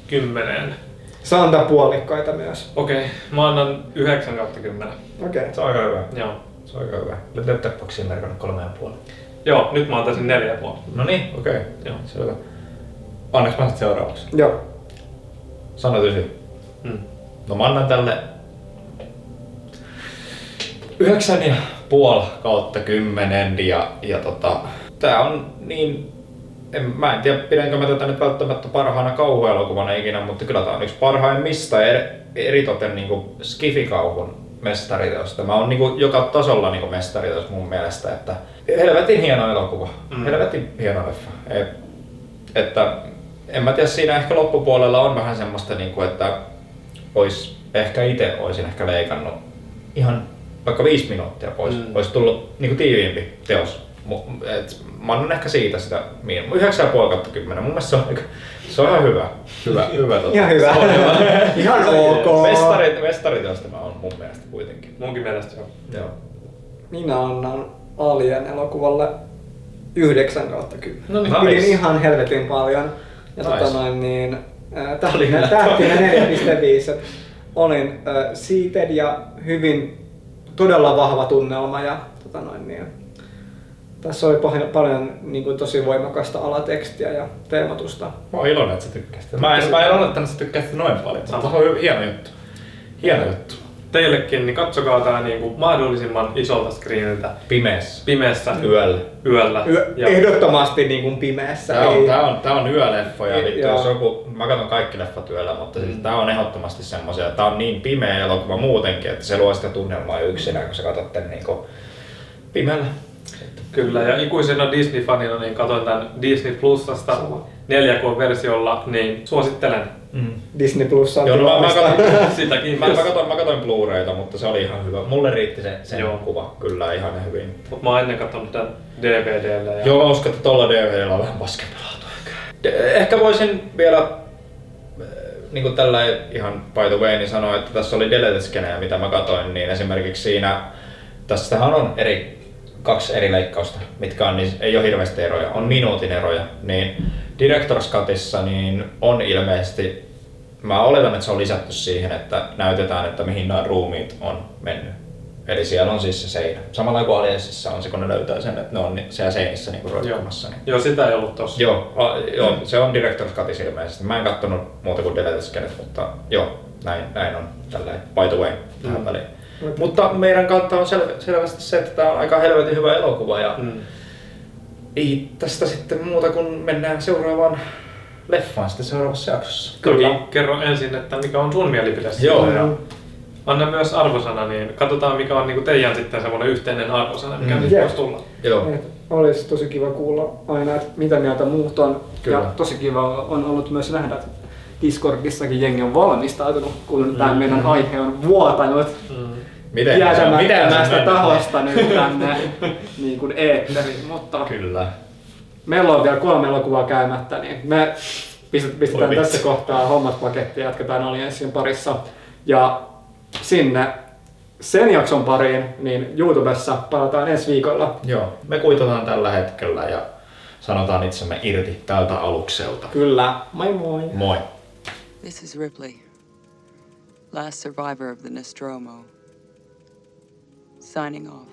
10. Saa antaa puolikkaita myös. Okei, mä annan 9/10. Okei. Se on aika hyvä. Joo. Se on aika hyvä. Letterboxdiin merkannut 3,5. Joo, nyt mä antaisin 4,5. No niin, okei. Joo, selvä. Annaks mä seuraavaksi? Joo. Sano 9. No mä annan tälle 9,5/10 ja tää on niin... Mä en tiedä pidänkö mä tätä nyt välttämättä parhaana kauhuelokuvana ikinä, mutta kyllä tää on yksi parhaimmista eritoten niinku skifikauhun mestariteos. Tämä on niinku joka tasolla niinku mestariteos mun mielestä, että helvetin hieno elokuva. Helvetin hieno leffa. Että en mä tiedä, siinä ehkä loppupuolella on vähän semmoista niinku, että olisin ehkä leikannut ihan vaikka 5 minuuttia pois. Olisi tullut niinku tiiviimpi teos. Mä annan ehkä siitä sitä 9,5/10. Mun mielestä se on ihan hyvä. Ihan hyvä. Ihan ok. Mestariteosta mä oon mun mielestä kuitenkin. Munkin mielestä joo. Minä annan Alien elokuvalle 9/10. No niin, pidin ihan helvetin paljon. Ja tähtinä 4,5. Olin seated ja hyvin todella vahva tunnelma ja tässä oli paljon niin kuin, tosi voimakasta alatekstiä ja teematusta. Mä oon iloinen, että sä tykkäsit. Mä en odottanut, että sä tykkäsit noin paljon. Se on hieno juttu. Hieno juttu. Teillekin, niin katsokaa tää niinku mahdollisimman isolta screeniltä. Pimeässä. Yöllä. Ehdottomasti niin kuin pimeässä. Tää on yöleffa ja jos joku, mä katson kaikki leffat yöllä, mutta siis tää on ehdottomasti semmosia, tää on niin pimeä elokuva muutenkin, että se luo sitä tunnelmaa yksinään, kun sä katsot niinku pimeällä. Kyllä, ja ikuisena Disney-fanina niin katsoin tän Disney Plusasta 4K-versiolla, niin suosittelen. Disney Plus on sitäkin. Mä katsoin Blu-rayta, mutta se oli ihan hyvä. Mulle riitti sen kuva kyllä ihan hyvin. Mut mä oon ennen katsonut tän DVD:llä. Ja... Joo, mä uskon, että tolla DVD:llä on vähän paskempi laatu. Ehkä voisin vielä niin kuin tällä ihan by the way niin sanoa, että tässä oli deleted skenejä, mitä mä katsoin, niin esimerkiksi siinä Tästähän on kaksi eri leikkausta, mitkä on, niin ei ole hirveästi eroja, on minuutin eroja. Niin Director's Cutissa niin on ilmeisesti, mä oletan, että se on lisätty siihen, että näytetään, että mihin nämä ruumiit on mennyt. Eli siellä on siis se seinä. Samalla kuin Aliensissa on se, kun ne löytää sen, että ne on siellä seinissä niin roikkumassa. Niin. Joo, sitä ei ollut tossa. Joo, se on Director's Cutissa ilmeisesti. Mä en kattonut muuta kuin Director's Scanet, mutta joo, näin on tälleen by the way tähän väliin. Mutta meidän kautta on selvästi se, että tää on aika helvetin hyvä elokuva ja ei tästä sitten muuta kuin mennään seuraavaan leffaan sitten seuraavassa jaksossa. Kyllä. Kerro ensin, että mikä on sun mielipide siitä. Joo. Ja anna myös arvosana, niin katsotaan mikä on niinku teidän sitten semmoinen yhteinen arvosana, mikä nyt voisi tulla. Joo. Olisi tosi kiva kuulla aina, että mitä mieltä muut on. Kyllä. Ja tosi kiva on ollut myös nähdä, että Discordissakin jengi on valmistautunut, kun tämä meidän aihe on vuotanut jäätämättömästä tahosta nyt tänne niin kuin eetteriin. Mutta Kyllä. meillä on vielä 3 elokuvaa käymättä, niin me pistetään tässä kohtaa hommat pakettiin ja jatketaan Aliensin parissa. Ja sinne sen jakson pariin, niin YouTubessa palataan ensi viikolla. Joo, me kuitataan tällä hetkellä ja sanotaan itsemme irti tältä alukselta. Kyllä, moi moi! Moi! This is Ripley, last survivor of the Nostromo. Signing off.